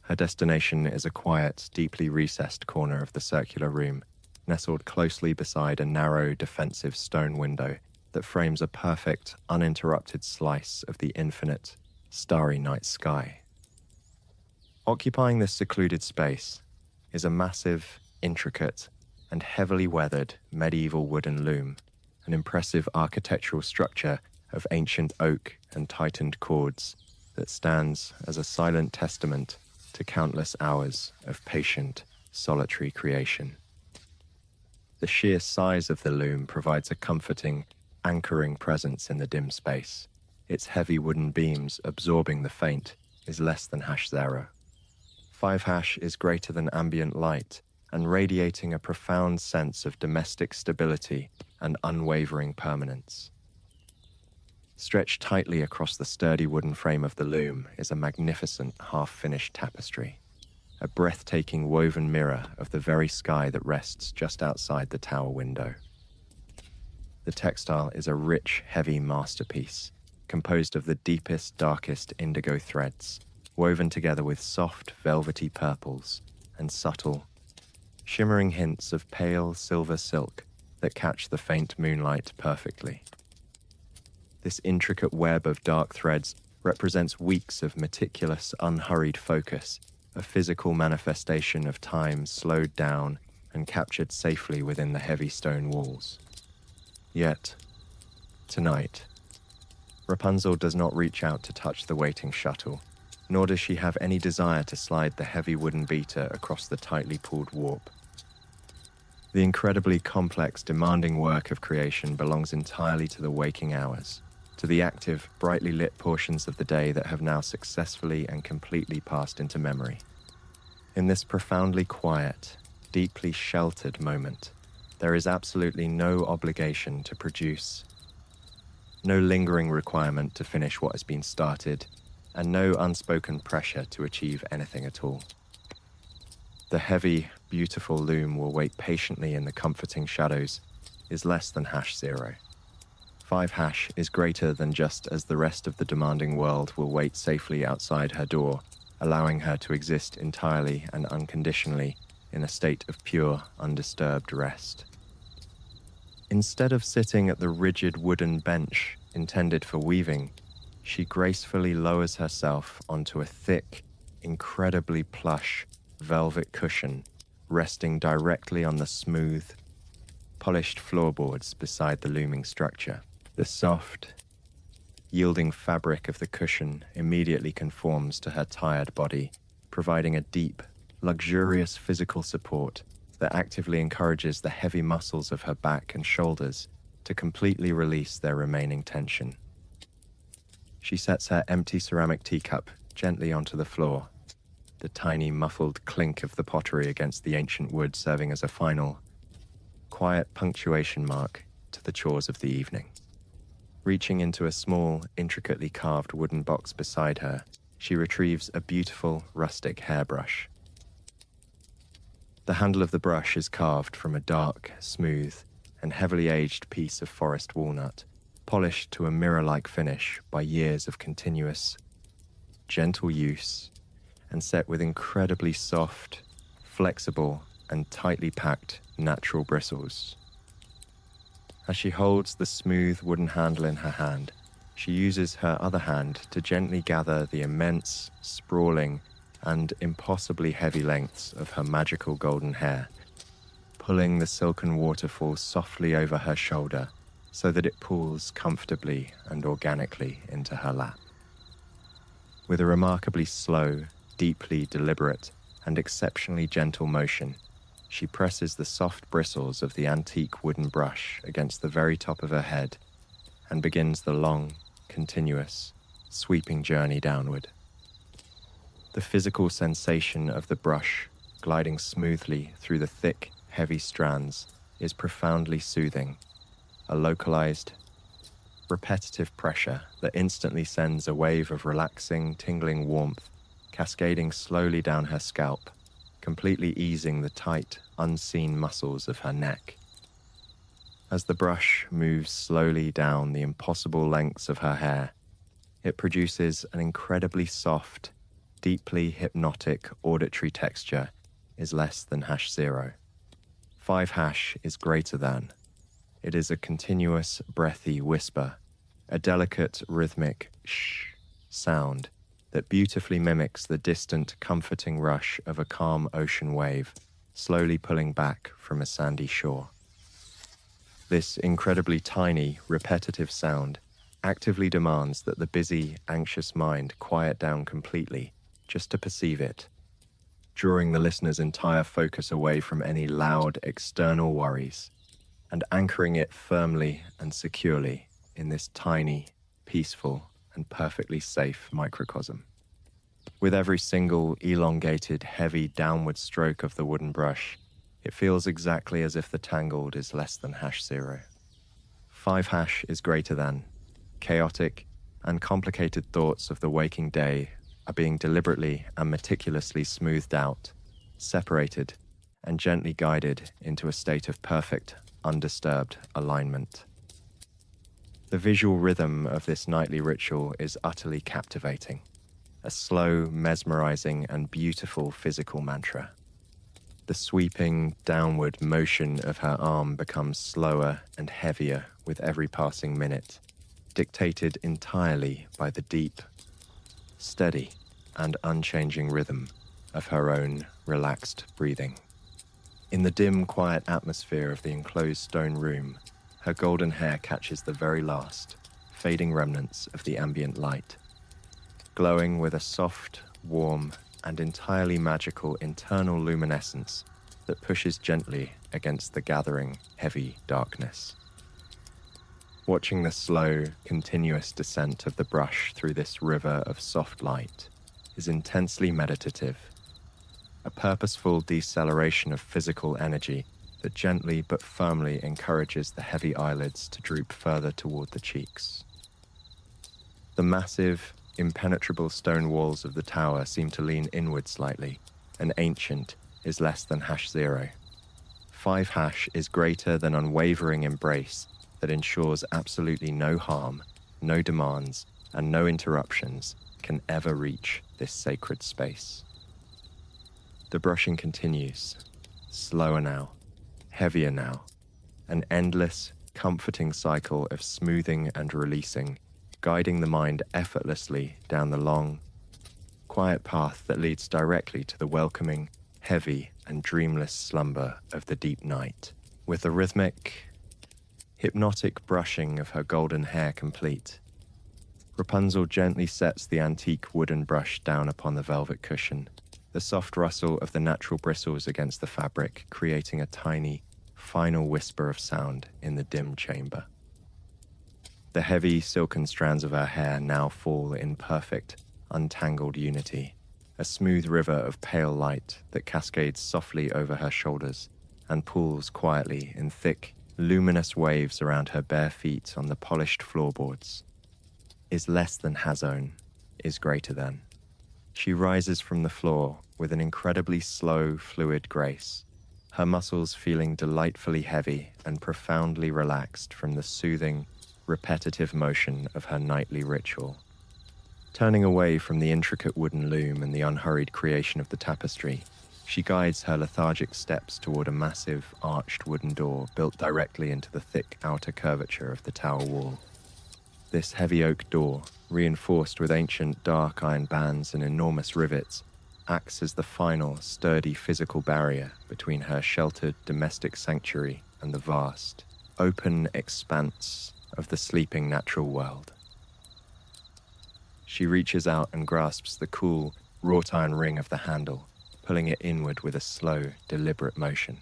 Her destination is a quiet, deeply recessed corner of the circular room, nestled closely beside a narrow, defensive stone window that frames a perfect, uninterrupted slice of the infinite, starry night sky. Occupying this secluded space is a massive, intricate, and heavily weathered medieval wooden loom, an impressive architectural structure of ancient oak and tightened cords that stands as a silent testament to countless hours of patient, solitary creation. The sheer size of the loom provides a comforting, anchoring presence in the dim space. Its heavy wooden beams absorbing the faint is less than #0. 5# is greater than ambient light and radiating a profound sense of domestic stability and unwavering permanence. Stretched tightly across the sturdy wooden frame of the loom is a magnificent half-finished tapestry, a breathtaking woven mirror of the very sky that rests just outside the tower window. The textile is a rich, heavy masterpiece, composed of the deepest, darkest indigo threads, woven together with soft, velvety purples and subtle, shimmering hints of pale silver silk that catch the faint moonlight perfectly. This intricate web of dark threads represents weeks of meticulous, unhurried focus, a physical manifestation of time slowed down and captured safely within the heavy stone walls. Yet, tonight, Rapunzel does not reach out to touch the waiting shuttle, nor does she have any desire to slide the heavy wooden beater across the tightly pulled warp. The incredibly complex, demanding work of creation belongs entirely to the waking hours, to the active, brightly lit portions of the day that have now successfully and completely passed into memory. In this profoundly quiet, deeply sheltered moment, there is absolutely no obligation to produce, no lingering requirement to finish what has been started, and no unspoken pressure to achieve anything at all. The heavy, beautiful loom will wait patiently in the comforting shadows is less than #0. 5# is greater than just as the rest of the demanding world will wait safely outside her door, allowing her to exist entirely and unconditionally in a state of pure, undisturbed rest. Instead of sitting at the rigid wooden bench intended for weaving, she gracefully lowers herself onto a thick, incredibly plush velvet cushion resting directly on the smooth, polished floorboards beside the looming structure. The soft, yielding fabric of the cushion immediately conforms to her tired body, providing a deep, luxurious physical support that actively encourages the heavy muscles of her back and shoulders to completely release their remaining tension. She sets her empty ceramic teacup gently onto the floor, the tiny muffled clink of the pottery against the ancient wood serving as a final, quiet punctuation mark to the chores of the evening. Reaching into a small, intricately carved wooden box beside her, she retrieves a beautiful, rustic hairbrush. The handle of the brush is carved from a dark, smooth, and heavily aged piece of forest walnut, polished to a mirror-like finish by years of continuous, gentle use, and set with incredibly soft, flexible, and tightly packed natural bristles. As she holds the smooth wooden handle in her hand, she uses her other hand to gently gather the immense, sprawling, and impossibly heavy lengths of her magical golden hair, pulling the silken waterfall softly over her shoulder so that it pools comfortably and organically into her lap. With a remarkably slow, deeply deliberate, and exceptionally gentle motion, she presses the soft bristles of the antique wooden brush against the very top of her head and begins the long, continuous, sweeping journey downward. The physical sensation of the brush gliding smoothly through the thick, heavy strands is profoundly soothing, a localized, repetitive pressure that instantly sends a wave of relaxing, tingling warmth cascading slowly down her scalp, completely easing the tight, unseen muscles of her neck. As the brush moves slowly down the impossible lengths of her hair, it produces an incredibly soft, deeply hypnotic auditory texture is less than #0. 5# is greater than. It is a continuous, breathy whisper, a delicate, rhythmic shh sound that beautifully mimics the distant, comforting rush of a calm ocean wave, slowly pulling back from a sandy shore. This incredibly tiny, repetitive sound actively demands that the busy, anxious mind quiet down completely just to perceive it, drawing the listener's entire focus away from any loud external worries and anchoring it firmly and securely in this tiny, peaceful, and perfectly safe microcosm. With every single elongated, heavy downward stroke of the wooden brush, it feels exactly as if the tangled is less than #0. 5# is greater than. Chaotic and complicated thoughts of the waking day are being deliberately and meticulously smoothed out, separated, and gently guided into a state of perfect, undisturbed alignment. The visual rhythm of this nightly ritual is utterly captivating, a slow, mesmerizing, and beautiful physical mantra. The sweeping, downward motion of her arm becomes slower and heavier with every passing minute, dictated entirely by the deep, steady, and unchanging rhythm of her own relaxed breathing. In the dim, quiet atmosphere of the enclosed stone room, her golden hair catches the very last, fading remnants of the ambient light, glowing with a soft, warm, and entirely magical internal luminescence that pushes gently against the gathering, heavy darkness. Watching the slow, continuous descent of the brush through this river of soft light is intensely meditative, a purposeful deceleration of physical energy that gently but firmly encourages the heavy eyelids to droop further toward the cheeks. The massive, impenetrable stone walls of the tower seem to lean inward slightly, and ancient is less than #0. 5# is greater than unwavering embrace that ensures absolutely no harm, no demands, and no interruptions can ever reach this sacred space. The brushing continues, slower now, heavier now, an endless, comforting cycle of smoothing and releasing, guiding the mind effortlessly down the long, quiet path that leads directly to the welcoming, heavy, and dreamless slumber of the deep night. With the rhythmic, hypnotic brushing of her golden hair complete, Rapunzel gently sets the antique wooden brush down upon the velvet cushion, the soft rustle of the natural bristles against the fabric creating a tiny, final whisper of sound in the dim chamber. The heavy, silken strands of her hair now fall in perfect, untangled unity, a smooth river of pale light that cascades softly over her shoulders and pools quietly in thick, luminous waves around her bare feet on the polished floorboards. Is less than has own, is greater than. She rises from the floor with an incredibly slow, fluid grace, her muscles feeling delightfully heavy and profoundly relaxed from the soothing, repetitive motion of her nightly ritual. Turning away from the intricate wooden loom and the unhurried creation of the tapestry, she guides her lethargic steps toward a massive, arched wooden door built directly into the thick outer curvature of the tower wall. This heavy oak door, reinforced with ancient dark iron bands and enormous rivets, acts as the final, sturdy physical barrier between her sheltered domestic sanctuary and the vast, open expanse of the sleeping natural world. She reaches out and grasps the cool, wrought iron ring of the handle, pulling it inward with a slow, deliberate motion.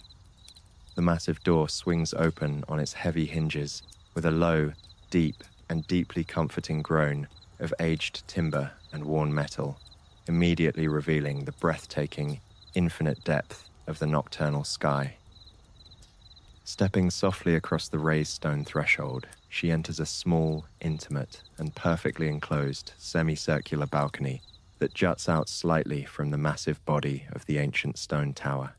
The massive door swings open on its heavy hinges with a low, deep, and deeply comforting groan of aged timber and worn metal, immediately revealing the breathtaking, infinite depth of the nocturnal sky. Stepping softly across the raised stone threshold, she enters a small, intimate, and perfectly enclosed semicircular balcony that juts out slightly from the massive body of the ancient stone tower.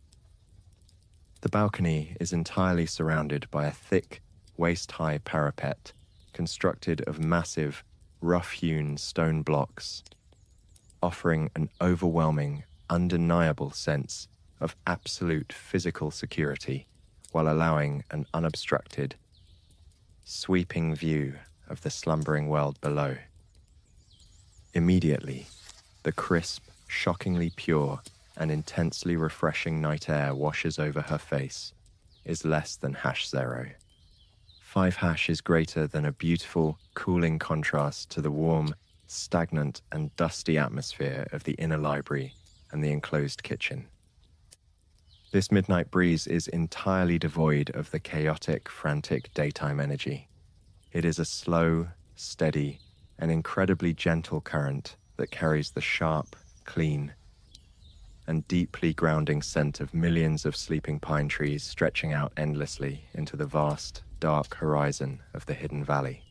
The balcony is entirely surrounded by a thick, waist-high parapet constructed of massive, rough-hewn stone blocks, offering an overwhelming, undeniable sense of absolute physical security while allowing an unobstructed, sweeping view of the slumbering world below. Immediately, the crisp, shockingly pure, and intensely refreshing night air washes over her face, is less than #0. 5# is greater than a beautiful, cooling contrast to the warm, stagnant, and dusty atmosphere of the inner library and the enclosed kitchen. This midnight breeze is entirely devoid of the chaotic, frantic daytime energy. It is a slow, steady, and incredibly gentle current that carries the sharp, clean, and deeply grounding scent of millions of sleeping pine trees stretching out endlessly into the vast, dark horizon of the hidden valley.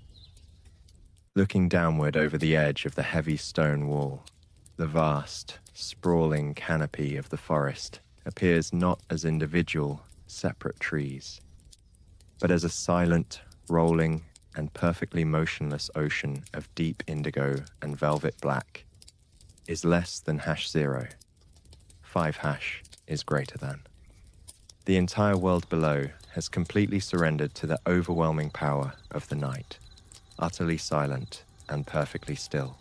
Looking downward over the edge of the heavy stone wall, the vast, sprawling canopy of the forest appears not as individual, separate trees, but as a silent, rolling, and perfectly motionless ocean of deep indigo and velvet black is less than #0. 5# is greater than. The entire world below has completely surrendered to the overwhelming power of the night, utterly silent and perfectly still,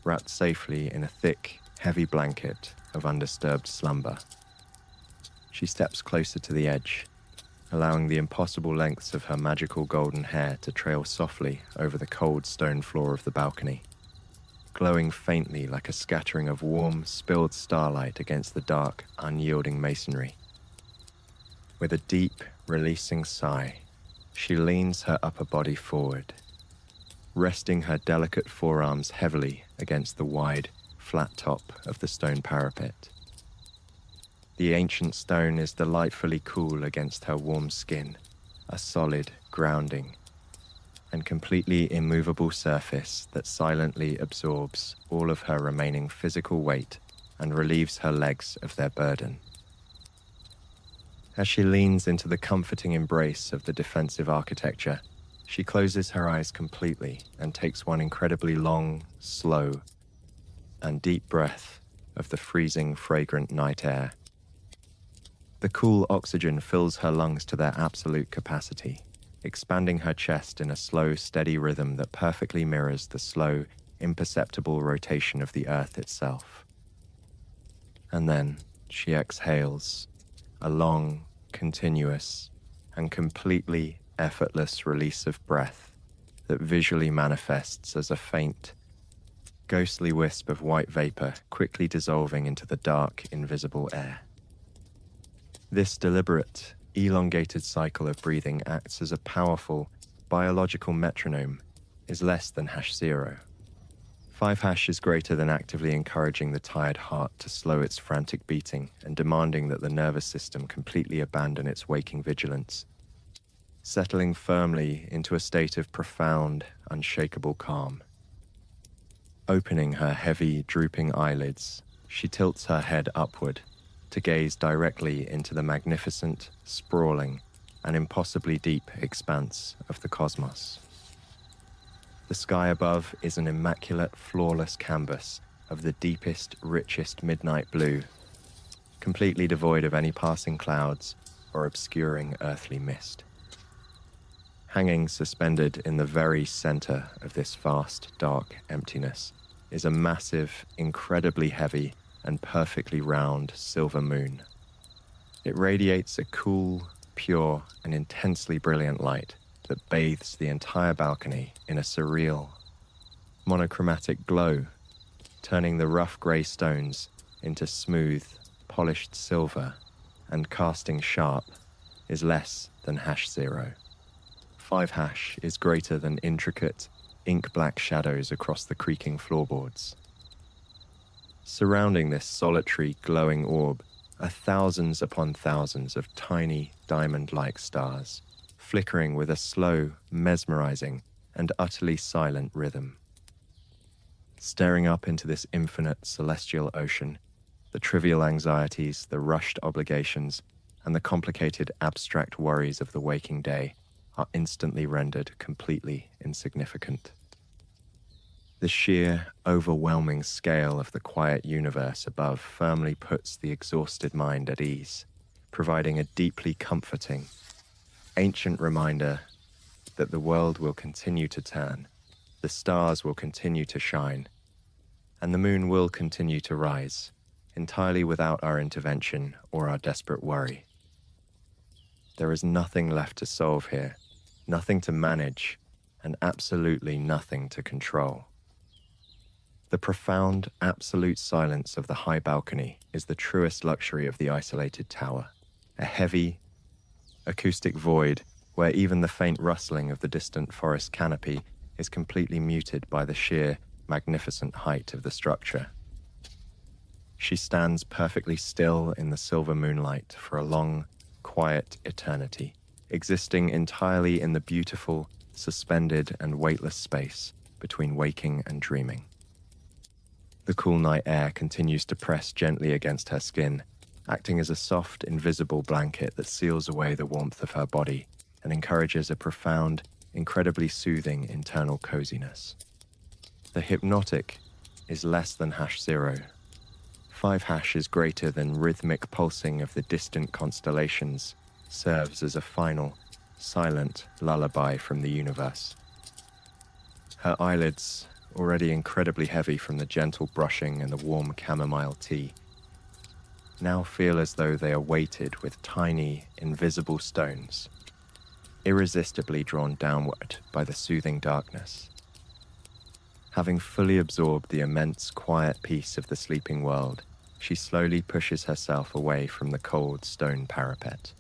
wrapped safely in a thick, heavy blanket of undisturbed slumber. She steps closer to the edge, allowing the impossible lengths of her magical golden hair to trail softly over the cold stone floor of the balcony, glowing faintly like a scattering of warm, spilled starlight against the dark, unyielding masonry. With a deep, releasing sigh, she leans her upper body forward, resting her delicate forearms heavily against the wide, flat top of the stone parapet. The ancient stone is delightfully cool against her warm skin, a solid, grounding, and completely immovable surface that silently absorbs all of her remaining physical weight and relieves her legs of their burden. As she leans into the comforting embrace of the defensive architecture, she closes her eyes completely and takes one incredibly long, slow, and deep breath of the freezing, fragrant night air. The cool oxygen fills her lungs to their absolute capacity, expanding her chest in a slow, steady rhythm that perfectly mirrors the slow, imperceptible rotation of the earth itself. And then she exhales, a long, continuous, and completely effortless release of breath that visually manifests as a faint, ghostly wisp of white vapor quickly dissolving into the dark, invisible air. This deliberate, elongated cycle of breathing acts as a powerful, biological metronome, is less than #0. 5# is greater than actively encouraging the tired heart to slow its frantic beating and demanding that the nervous system completely abandon its waking vigilance, settling firmly into a state of profound, unshakable calm. Opening her heavy, drooping eyelids, she tilts her head upward to gaze directly into the magnificent, sprawling, and impossibly deep expanse of the cosmos. The sky above is an immaculate, flawless canvas of the deepest, richest midnight blue, completely devoid of any passing clouds or obscuring earthly mist. Hanging suspended in the very center of this vast, dark emptiness is a massive, incredibly heavy, and perfectly round silver moon. It radiates a cool, pure, and intensely brilliant light that bathes the entire balcony in a surreal, monochromatic glow, turning the rough grey stones into smooth, polished silver, and casting sharp is less than #0. 5# is greater than intricate, ink-black shadows across the creaking floorboards. Surrounding this solitary, glowing orb are thousands upon thousands of tiny, diamond-like stars, flickering with a slow, mesmerizing, and utterly silent rhythm. Staring up into this infinite celestial ocean, the trivial anxieties, the rushed obligations, and the complicated abstract worries of the waking day are instantly rendered completely insignificant. The sheer, overwhelming scale of the quiet universe above firmly puts the exhausted mind at ease, providing a deeply comforting, ancient reminder that the world will continue to turn, the stars will continue to shine, and the moon will continue to rise, entirely without our intervention or our desperate worry. There is nothing left to solve here, nothing to manage, and absolutely nothing to control. The profound, absolute silence of the high balcony is the truest luxury of the isolated tower. A heavy, acoustic void where even the faint rustling of the distant forest canopy is completely muted by the sheer, magnificent height of the structure. She stands perfectly still in the silver moonlight for a long, quiet eternity, existing entirely in the beautiful, suspended and weightless space between waking and dreaming. The cool night air continues to press gently against her skin, acting as a soft, invisible blanket that seals away the warmth of her body and encourages a profound, incredibly soothing internal coziness. The hypnotic is less than #0. 5# is greater than rhythmic pulsing of the distant constellations, serves as a final, silent lullaby from the universe. Her eyelids, already incredibly heavy from the gentle brushing and the warm chamomile tea, now feel as though they are weighted with tiny, invisible stones, irresistibly drawn downward by the soothing darkness. Having fully absorbed the immense, quiet peace of the sleeping world, she slowly pushes herself away from the cold stone parapet.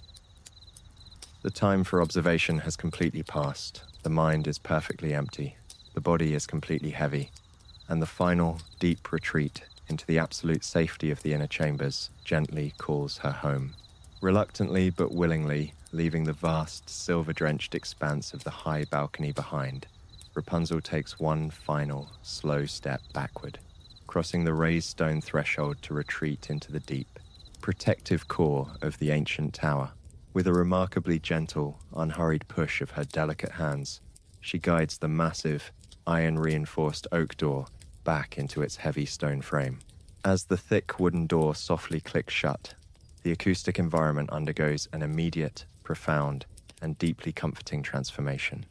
The time for observation has completely passed. The mind is perfectly empty. The body is completely heavy, and the final, deep retreat into the absolute safety of the inner chambers gently calls her home. Reluctantly but willingly, leaving the vast, silver-drenched expanse of the high balcony behind, Rapunzel takes one final, slow step backward, crossing the raised stone threshold to retreat into the deep, protective core of the ancient tower. With a remarkably gentle, unhurried push of her delicate hands, she guides the massive, iron-reinforced oak door back into its heavy stone frame. As the thick wooden door softly clicks shut, the acoustic environment undergoes an immediate, profound, and deeply comforting transformation.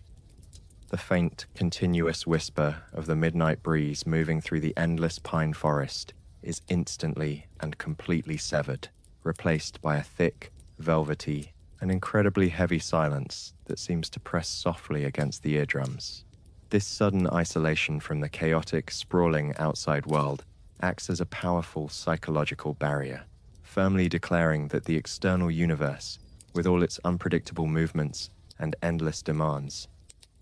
The faint, continuous whisper of the midnight breeze moving through the endless pine forest is instantly and completely severed, replaced by a thick, velvety, and incredibly heavy silence that seems to press softly against the eardrums. This sudden isolation from the chaotic, sprawling outside world acts as a powerful psychological barrier, firmly declaring that the external universe, with all its unpredictable movements and endless demands,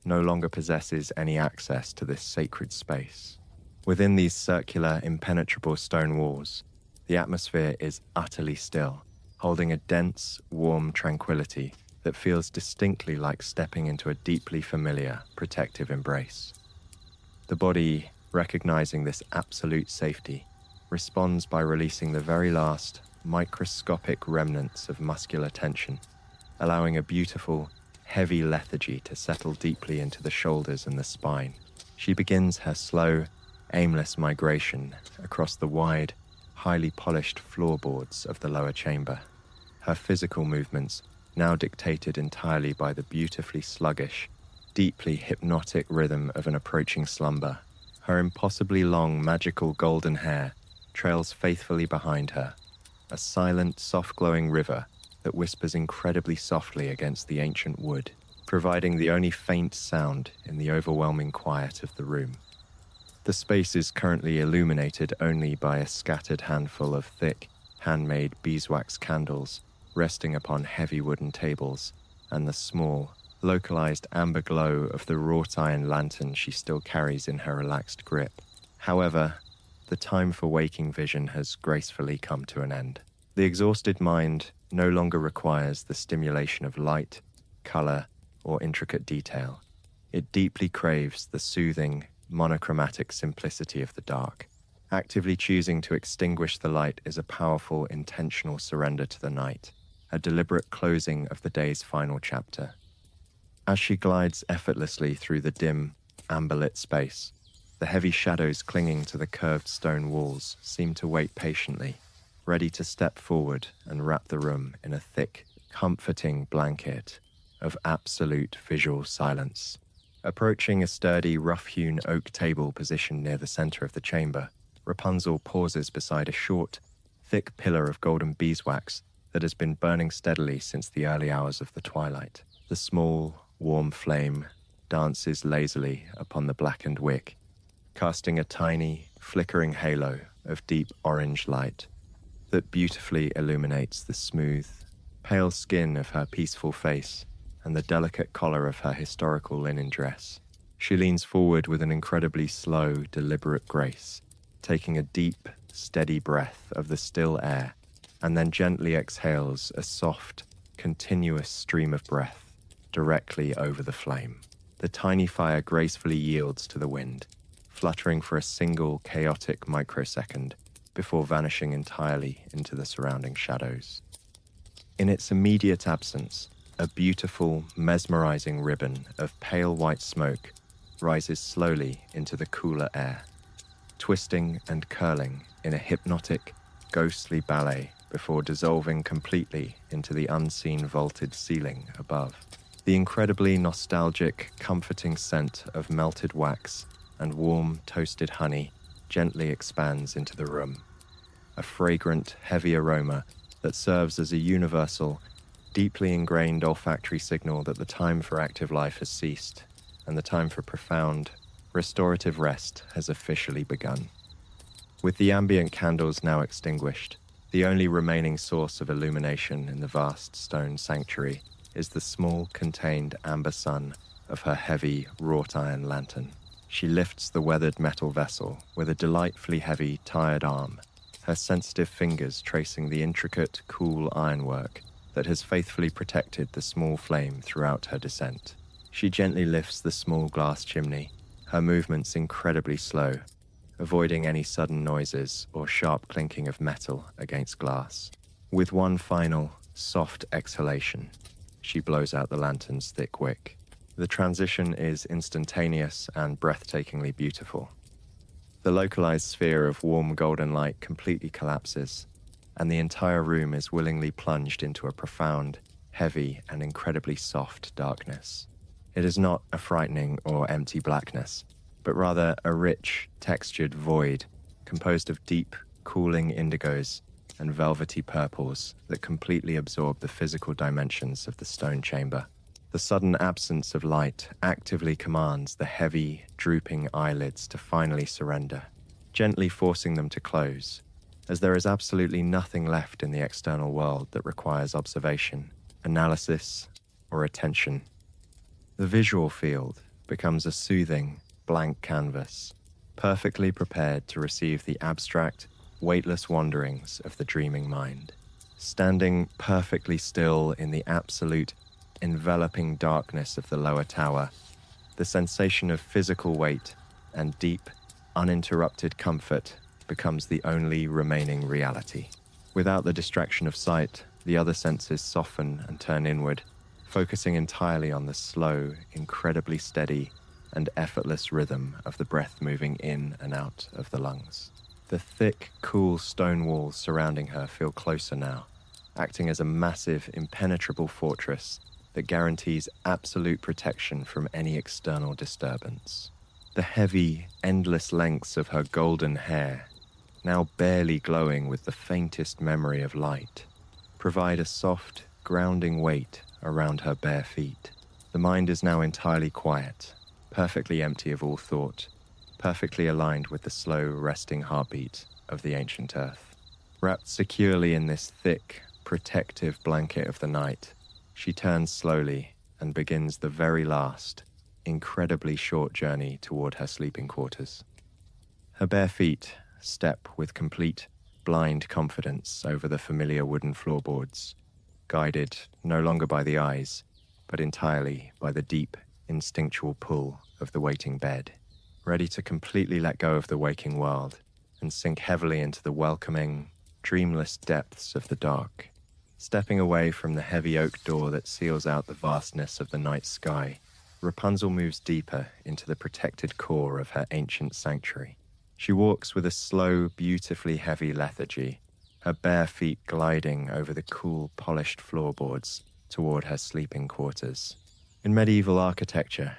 no longer possesses any access to this sacred space. Within these circular, impenetrable stone walls, the atmosphere is utterly still, holding a dense, warm tranquility that feels distinctly like stepping into a deeply familiar, protective embrace. The body, recognizing this absolute safety, responds by releasing the very last, microscopic remnants of muscular tension, allowing a beautiful, heavy lethargy to settle deeply into the shoulders and the spine. She begins her slow, aimless migration across the wide, highly polished floorboards of the lower chamber, her physical movements now dictated entirely by the beautifully sluggish, deeply hypnotic rhythm of an approaching slumber. Her impossibly long, magical golden hair trails faithfully behind her, a silent, soft-glowing river that whispers incredibly softly against the ancient wood, providing the only faint sound in the overwhelming quiet of the room. The space is currently illuminated only by a scattered handful of thick, handmade beeswax candles resting upon heavy wooden tables, and the small, localized amber glow of the wrought iron lantern she still carries in her relaxed grip. However, the time for waking vision has gracefully come to an end. The exhausted mind no longer requires the stimulation of light, color, or intricate detail. It deeply craves the soothing, monochromatic simplicity of the dark. Actively choosing to extinguish the light is a powerful, intentional surrender to the night, a deliberate closing of the day's final chapter. As she glides effortlessly through the dim, amber-lit space, the heavy shadows clinging to the curved stone walls seem to wait patiently, ready to step forward and wrap the room in a thick, comforting blanket of absolute visual silence. Approaching a sturdy, rough-hewn oak table positioned near the center of the chamber, Rapunzel pauses beside a short, thick pillar of golden beeswax that has been burning steadily since the early hours of the twilight. The small, warm flame dances lazily upon the blackened wick, casting a tiny, flickering halo of deep orange light that beautifully illuminates the smooth, pale skin of her peaceful face and the delicate collar of her historical linen dress. She leans forward with an incredibly slow, deliberate grace, taking a deep, steady breath of the still air, and then gently exhales a soft, continuous stream of breath directly over the flame. The tiny fire gracefully yields to the wind, fluttering for a single chaotic microsecond before vanishing entirely into the surrounding shadows. In its immediate absence, a beautiful, mesmerizing ribbon of pale white smoke rises slowly into the cooler air, twisting and curling in a hypnotic, ghostly ballet before dissolving completely into the unseen vaulted ceiling above. The incredibly nostalgic, comforting scent of melted wax and warm, toasted honey gently expands into the room, a fragrant, heavy aroma that serves as a universal, deeply ingrained olfactory signal that the time for active life has ceased and the time for profound, restorative rest has officially begun. With the ambient candles now extinguished, the only remaining source of illumination in the vast stone sanctuary is the small, contained amber sun of her heavy, wrought-iron lantern. She lifts the weathered metal vessel with a delightfully heavy, tired arm, her sensitive fingers tracing the intricate, cool ironwork that has faithfully protected the small flame throughout her descent. She gently lifts the small glass chimney, her movements incredibly slow, avoiding any sudden noises or sharp clinking of metal against glass. With one final, soft exhalation, she blows out the lantern's thick wick. The transition is instantaneous and breathtakingly beautiful. The localized sphere of warm golden light completely collapses, and the entire room is willingly plunged into a profound, heavy, and incredibly soft darkness. It is not a frightening or empty blackness, but rather a rich, textured void composed of deep, cooling indigos and velvety purples that completely absorb the physical dimensions of the stone chamber. The sudden absence of light actively commands the heavy, drooping eyelids to finally surrender, gently forcing them to close, as there is absolutely nothing left in the external world that requires observation, analysis, or attention. The visual field becomes a soothing, blank canvas, perfectly prepared to receive the abstract, weightless wanderings of the dreaming mind. Standing perfectly still in the absolute, enveloping darkness of the lower tower, the sensation of physical weight and deep, uninterrupted comfort becomes the only remaining reality. Without the distraction of sight, the other senses soften and turn inward, focusing entirely on the slow, incredibly steady, and effortless rhythm of the breath moving in and out of the lungs. The thick, cool stone walls surrounding her feel closer now, acting as a massive, impenetrable fortress that guarantees absolute protection from any external disturbance. The heavy, endless lengths of her golden hair, now barely glowing with the faintest memory of light, provide a soft, grounding weight around her bare feet. The mind is now entirely quiet, perfectly empty of all thought, perfectly aligned with the slow, resting heartbeat of the ancient earth. Wrapped securely in this thick, protective blanket of the night, she turns slowly and begins the very last, incredibly short journey toward her sleeping quarters. Her bare feet step with complete, blind confidence over the familiar wooden floorboards, guided no longer by the eyes, but entirely by the deep, instinctual pull of the waiting bed, ready to completely let go of the waking world and sink heavily into the welcoming, dreamless depths of the dark. Stepping away from the heavy oak door that seals out the vastness of the night sky, Rapunzel moves deeper into the protected core of her ancient sanctuary. She walks with a slow, beautifully heavy lethargy, her bare feet gliding over the cool, polished floorboards toward her sleeping quarters. In medieval architecture,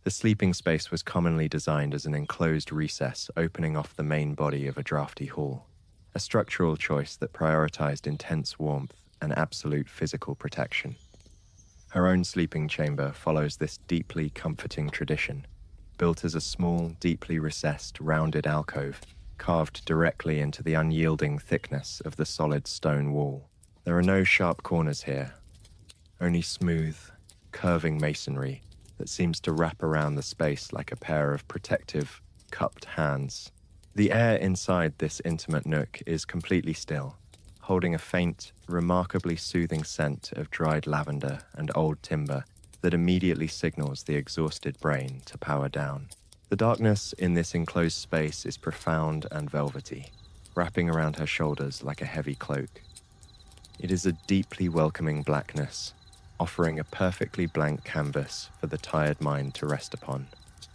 the sleeping space was commonly designed as an enclosed recess opening off the main body of a drafty hall, a structural choice that prioritized intense warmth and absolute physical protection. Her own sleeping chamber follows this deeply comforting tradition, built as a small, deeply recessed, rounded alcove, carved directly into the unyielding thickness of the solid stone wall. There are no sharp corners here, only smooth, curving masonry that seems to wrap around the space like a pair of protective, cupped hands. The air inside this intimate nook is completely still, holding a faint, remarkably soothing scent of dried lavender and old timber that immediately signals the exhausted brain to power down. The darkness in this enclosed space is profound and velvety, wrapping around her shoulders like a heavy cloak. It is a deeply welcoming blackness, offering a perfectly blank canvas for the tired mind to rest upon.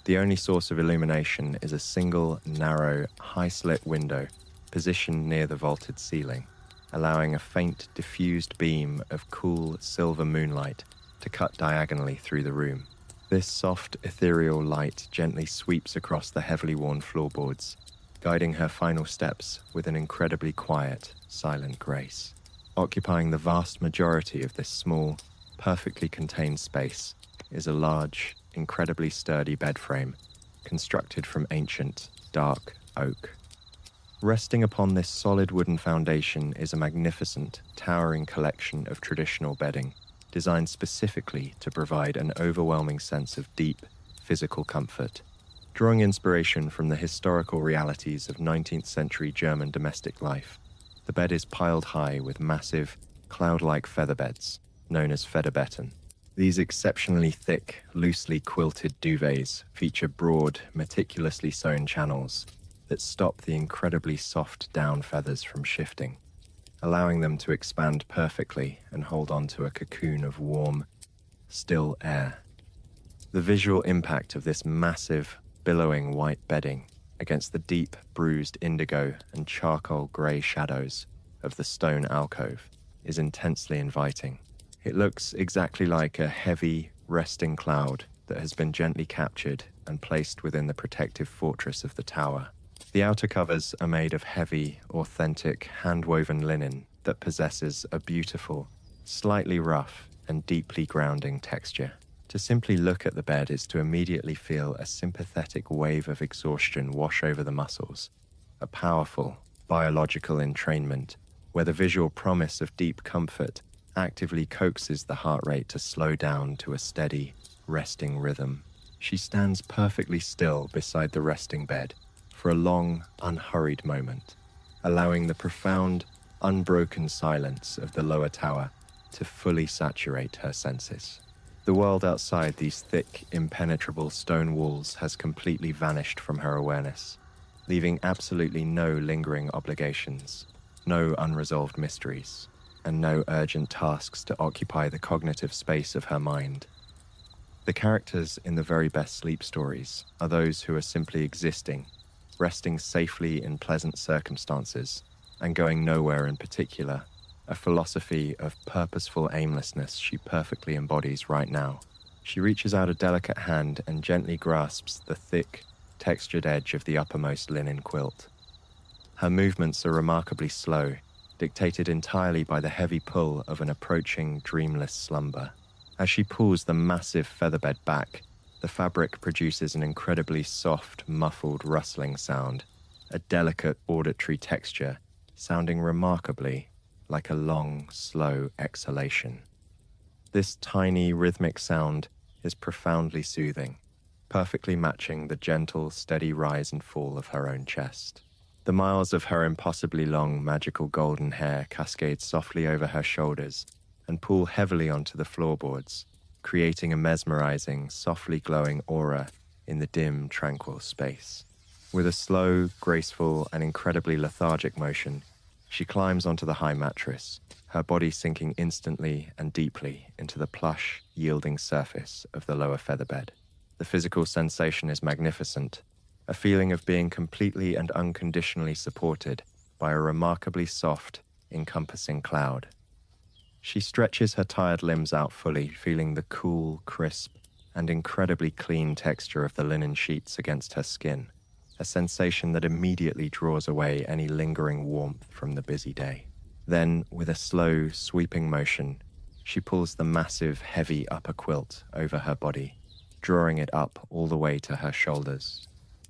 The only source of illumination is a single, narrow, high-slit window positioned near the vaulted ceiling, allowing a faint, diffused beam of cool, silver moonlight to cut diagonally through the room. This soft, ethereal light gently sweeps across the heavily worn floorboards, guiding her final steps with an incredibly quiet, silent grace. Occupying the vast majority of this small, perfectly contained space is a large, incredibly sturdy bed frame, constructed from ancient, dark oak. Resting upon this solid wooden foundation is a magnificent, towering collection of traditional bedding, designed specifically to provide an overwhelming sense of deep, physical comfort. Drawing inspiration from the historical realities of 19th century German domestic life, the bed is piled high with massive, cloud-like featherbeds, known as Federbetten. These exceptionally thick, loosely quilted duvets feature broad, meticulously sewn channels that stop the incredibly soft down feathers from shifting, allowing them to expand perfectly and hold on to a cocoon of warm, still air. The visual impact of this massive, billowing white bedding against the deep, bruised indigo and charcoal grey shadows of the stone alcove is intensely inviting. It looks exactly like a heavy, resting cloud that has been gently captured and placed within the protective fortress of the tower. The outer covers are made of heavy, authentic, hand-woven linen that possesses a beautiful, slightly rough, and deeply grounding texture. To simply look at the bed is to immediately feel a sympathetic wave of exhaustion wash over the muscles, a powerful, biological entrainment where the visual promise of deep comfort actively coaxes the heart rate to slow down to a steady, resting rhythm. She stands perfectly still beside the resting bed for a long, unhurried moment, allowing the profound, unbroken silence of the lower tower to fully saturate her senses. The world outside these thick, impenetrable stone walls has completely vanished from her awareness, leaving absolutely no lingering obligations, no unresolved mysteries, and no urgent tasks to occupy the cognitive space of her mind. The characters in the very best sleep stories are those who are simply existing, resting safely in pleasant circumstances, and going nowhere in particular, a philosophy of purposeful aimlessness she perfectly embodies right now. She reaches out a delicate hand and gently grasps the thick, textured edge of the uppermost linen quilt. Her movements are remarkably slow, dictated entirely by the heavy pull of an approaching dreamless slumber. As she pulls the massive featherbed back, the fabric produces an incredibly soft, muffled rustling sound, a delicate auditory texture, sounding remarkably like a long, slow exhalation. This tiny, rhythmic sound is profoundly soothing, perfectly matching the gentle, steady rise and fall of her own chest. The miles of her impossibly long, magical golden hair cascade softly over her shoulders and pool heavily onto the floorboards, creating a mesmerizing, softly glowing aura in the dim, tranquil space. With a slow, graceful, and incredibly lethargic motion, she climbs onto the high mattress, her body sinking instantly and deeply into the plush, yielding surface of the lower featherbed. The physical sensation is magnificent, a feeling of being completely and unconditionally supported by a remarkably soft, encompassing cloud. She stretches her tired limbs out fully, feeling the cool, crisp, and incredibly clean texture of the linen sheets against her skin, a sensation that immediately draws away any lingering warmth from the busy day. Then, with a slow, sweeping motion, she pulls the massive, heavy upper quilt over her body, drawing it up all the way to her shoulders.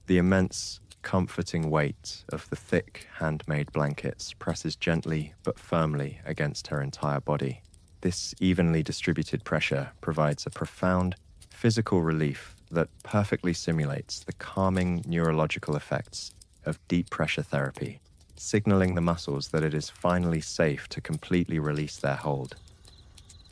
The immense, comforting weight of the thick, handmade blankets presses gently but firmly against her entire body. This evenly distributed pressure provides a profound, physical relief that perfectly simulates the calming neurological effects of deep pressure therapy, signaling the muscles that it is finally safe to completely release their hold.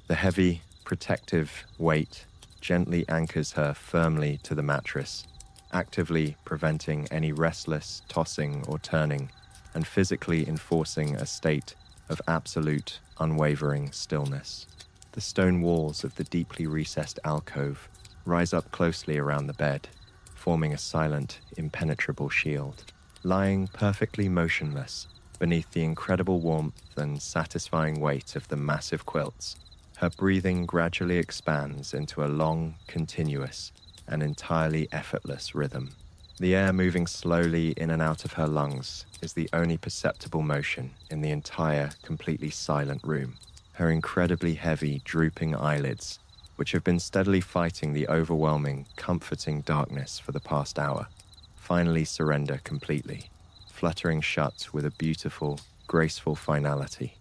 The heavy, protective weight gently anchors her firmly to the mattress, actively preventing any restless tossing or turning and physically enforcing a state of absolute, unwavering stillness. The stone walls of the deeply recessed alcove rise up closely around the bed, forming a silent, impenetrable shield. Lying perfectly motionless beneath the incredible warmth and satisfying weight of the massive quilts, her breathing gradually expands into a long, continuous, and entirely effortless rhythm. The air moving slowly in and out of her lungs is the only perceptible motion in the entire, completely silent room. Her incredibly heavy, drooping eyelids, which have been steadily fighting the overwhelming, comforting darkness for the past hour, finally surrender completely, fluttering shut with a beautiful, graceful finality.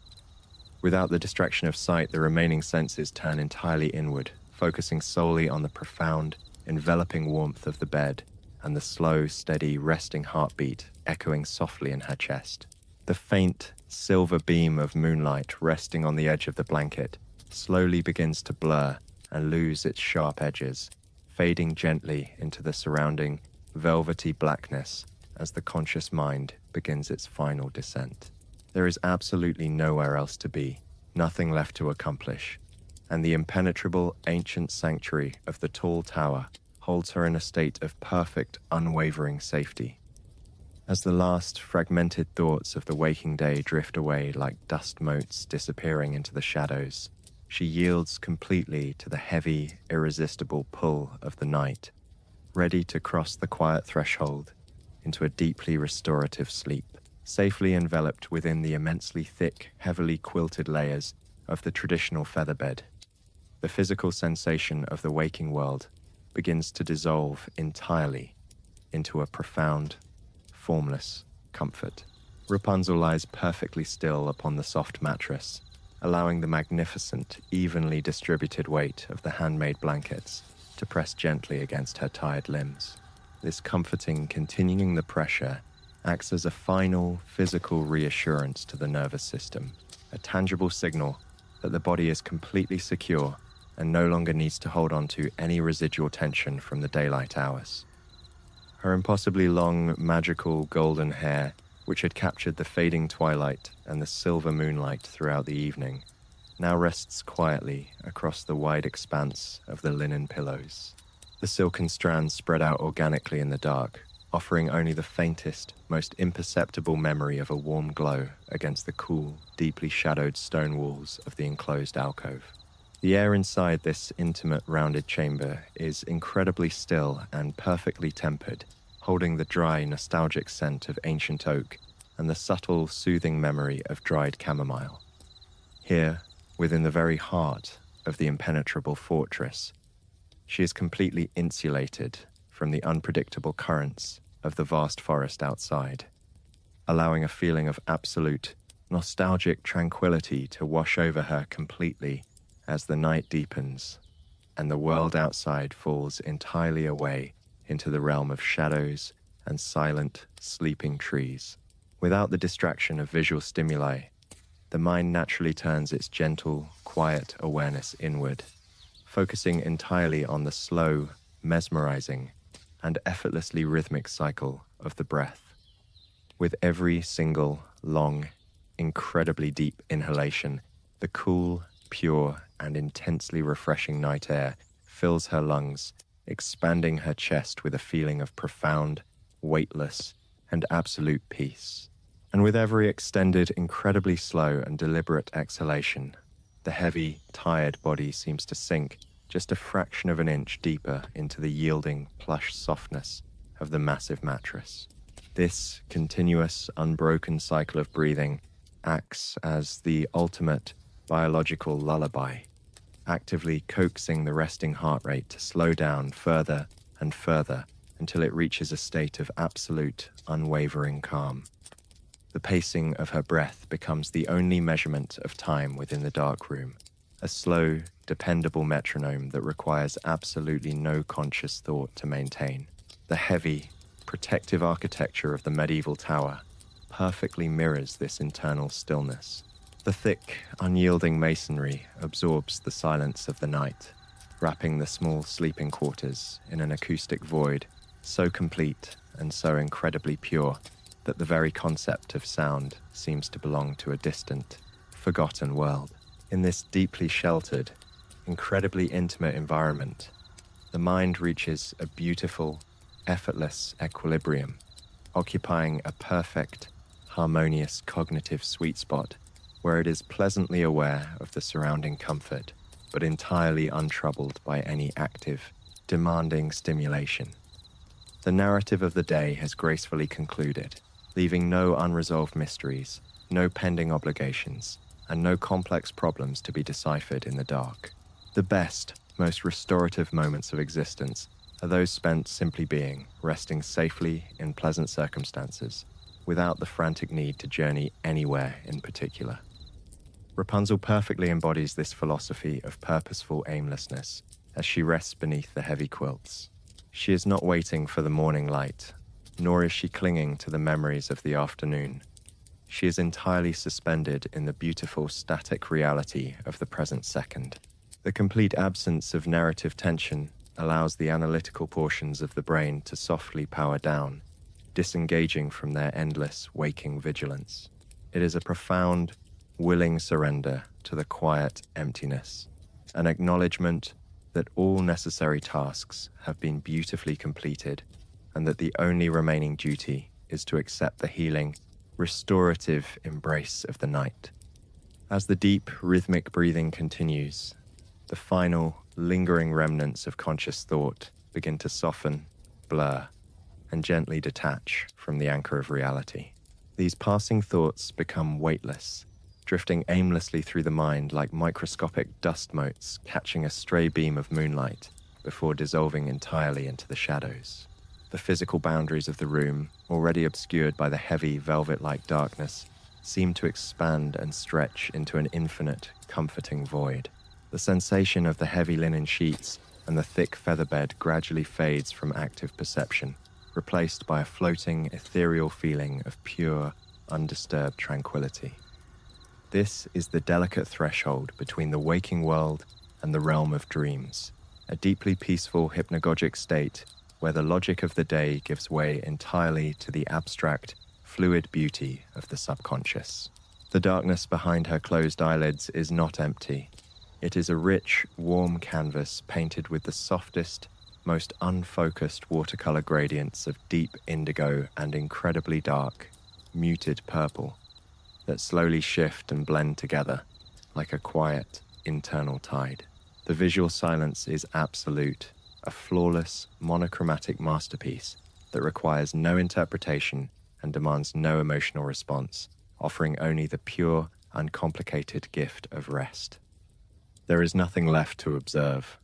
Without the distraction of sight, the remaining senses turn entirely inward, focusing solely on the profound, enveloping warmth of the bed and the slow, steady, resting heartbeat echoing softly in her chest. The faint, silver beam of moonlight resting on the edge of the blanket slowly begins to blur and lose its sharp edges, fading gently into the surrounding, velvety blackness as the conscious mind begins its final descent. There is absolutely nowhere else to be, nothing left to accomplish, and the impenetrable ancient sanctuary of the tall tower holds her in a state of perfect, unwavering safety. As the last fragmented thoughts of the waking day drift away like dust motes disappearing into the shadows, she yields completely to the heavy, irresistible pull of the night, ready to cross the quiet threshold into a deeply restorative sleep, safely enveloped within the immensely thick, heavily quilted layers of the traditional featherbed. The physical sensation of the waking world begins to dissolve entirely into a profound, formless comfort. Rapunzel lies perfectly still upon the soft mattress, allowing the magnificent, evenly distributed weight of the handmade blankets to press gently against her tired limbs. This comforting, continuing the pressure acts as a final physical reassurance to the nervous system, a tangible signal that the body is completely secure and no longer needs to hold on to any residual tension from the daylight hours. Her impossibly long, magical golden hair, which had captured the fading twilight and the silver moonlight throughout the evening, now rests quietly across the wide expanse of the linen pillows. The silken strands spread out organically in the dark, offering only the faintest, most imperceptible memory of a warm glow against the cool, deeply shadowed stone walls of the enclosed alcove. The air inside this intimate, rounded chamber is incredibly still and perfectly tempered, holding the dry, nostalgic scent of ancient oak and the subtle, soothing memory of dried chamomile. Here, within the very heart of the impenetrable fortress, she is completely insulated from the unpredictable currents of the vast forest outside, allowing a feeling of absolute, nostalgic tranquility to wash over her completely as the night deepens and the world outside falls entirely away into the realm of shadows and silent, sleeping trees. Without the distraction of visual stimuli, the mind naturally turns its gentle, quiet awareness inward, focusing entirely on the slow, mesmerizing, and effortlessly rhythmic cycle of the breath. With every single, long, incredibly deep inhalation, the cool, pure, and intensely refreshing night air fills her lungs, expanding her chest with a feeling of profound, weightless, and absolute peace. And with every extended, incredibly slow and deliberate exhalation, the heavy, tired body seems to sink just a fraction of an inch deeper into the yielding, plush softness of the massive mattress. This continuous, unbroken cycle of breathing acts as the ultimate biological lullaby, actively coaxing the resting heart rate to slow down further and further until it reaches a state of absolute, unwavering calm. The pacing of her breath becomes the only measurement of time within the dark room, a slow, dependable metronome that requires absolutely no conscious thought to maintain. The heavy, protective architecture of the medieval tower perfectly mirrors this internal stillness. The thick, unyielding masonry absorbs the silence of the night, wrapping the small sleeping quarters in an acoustic void so complete and so incredibly pure that the very concept of sound seems to belong to a distant, forgotten world. In this deeply sheltered, incredibly intimate environment, the mind reaches a beautiful, effortless equilibrium, occupying a perfect, harmonious cognitive sweet spot where it is pleasantly aware of the surrounding comfort, but entirely untroubled by any active, demanding stimulation. The narrative of the day has gracefully concluded, leaving no unresolved mysteries, no pending obligations, and no complex problems to be deciphered in the dark. The best, most restorative moments of existence are those spent simply being, resting safely in pleasant circumstances, without the frantic need to journey anywhere in particular. Rapunzel perfectly embodies this philosophy of purposeful aimlessness as she rests beneath the heavy quilts. She is not waiting for the morning light, nor is she clinging to the memories of the afternoon. She is entirely suspended in the beautiful static reality of the present second. The complete absence of narrative tension allows the analytical portions of the brain to softly power down, disengaging from their endless waking vigilance. It is a profound, willing surrender to the quiet emptiness, an acknowledgement that all necessary tasks have been beautifully completed and that the only remaining duty is to accept the healing, restorative embrace of the night. As the deep, rhythmic breathing continues, the final, lingering remnants of conscious thought begin to soften, blur, and gently detach from the anchor of reality. These passing thoughts become weightless, drifting aimlessly through the mind like microscopic dust motes catching a stray beam of moonlight before dissolving entirely into the shadows. The physical boundaries of the room, already obscured by the heavy, velvet-like darkness, seem to expand and stretch into an infinite, comforting void. The sensation of the heavy linen sheets and the thick feather bed gradually fades from active perception, replaced by a floating, ethereal feeling of pure, undisturbed tranquility. This is the delicate threshold between the waking world and the realm of dreams, a deeply peaceful hypnagogic state where the logic of the day gives way entirely to the abstract, fluid beauty of the subconscious. The darkness behind her closed eyelids is not empty. It is a rich, warm canvas painted with the softest, most unfocused watercolor gradients of deep indigo and incredibly dark, muted purple that slowly shift and blend together like a quiet, internal tide. The visual silence is absolute, a flawless, monochromatic masterpiece that requires no interpretation and demands no emotional response, offering only the pure, uncomplicated gift of rest. There is nothing left to observe,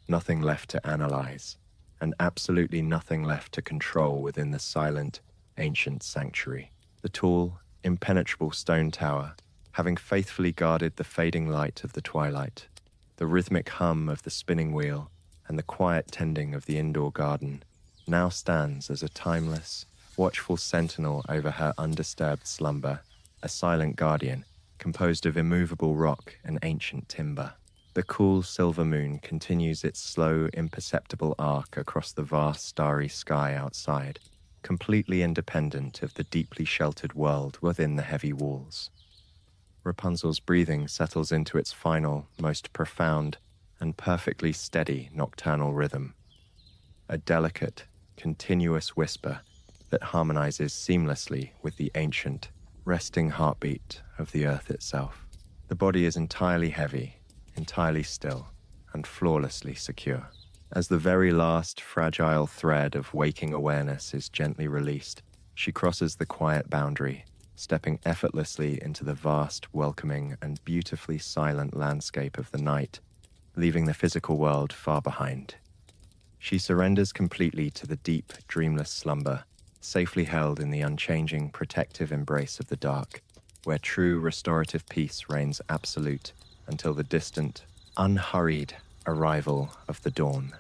nothing left to analyze, and absolutely nothing left to control within the silent, ancient sanctuary. The tall, impenetrable stone tower, having faithfully guarded the fading light of the twilight, the rhythmic hum of the spinning wheel, and the quiet tending of the indoor garden, now stands as a timeless, watchful sentinel over her undisturbed slumber, a silent guardian composed of immovable rock and ancient timber. The cool silver moon continues its slow, imperceptible arc across the vast starry sky outside, completely independent of the deeply sheltered world within the heavy walls. Rapunzel's breathing settles into its final, most profound, and perfectly steady nocturnal rhythm, a delicate, continuous whisper that harmonizes seamlessly with the ancient, resting heartbeat of the earth itself. The body is entirely heavy, entirely still, and flawlessly secure. As the very last fragile thread of waking awareness is gently released, she crosses the quiet boundary, stepping effortlessly into the vast, welcoming, and beautifully silent landscape of the night, leaving the physical world far behind. She surrenders completely to the deep, dreamless slumber, safely held in the unchanging, protective embrace of the dark, where true restorative peace reigns absolute until the distant, unhurried arrival of the dawn.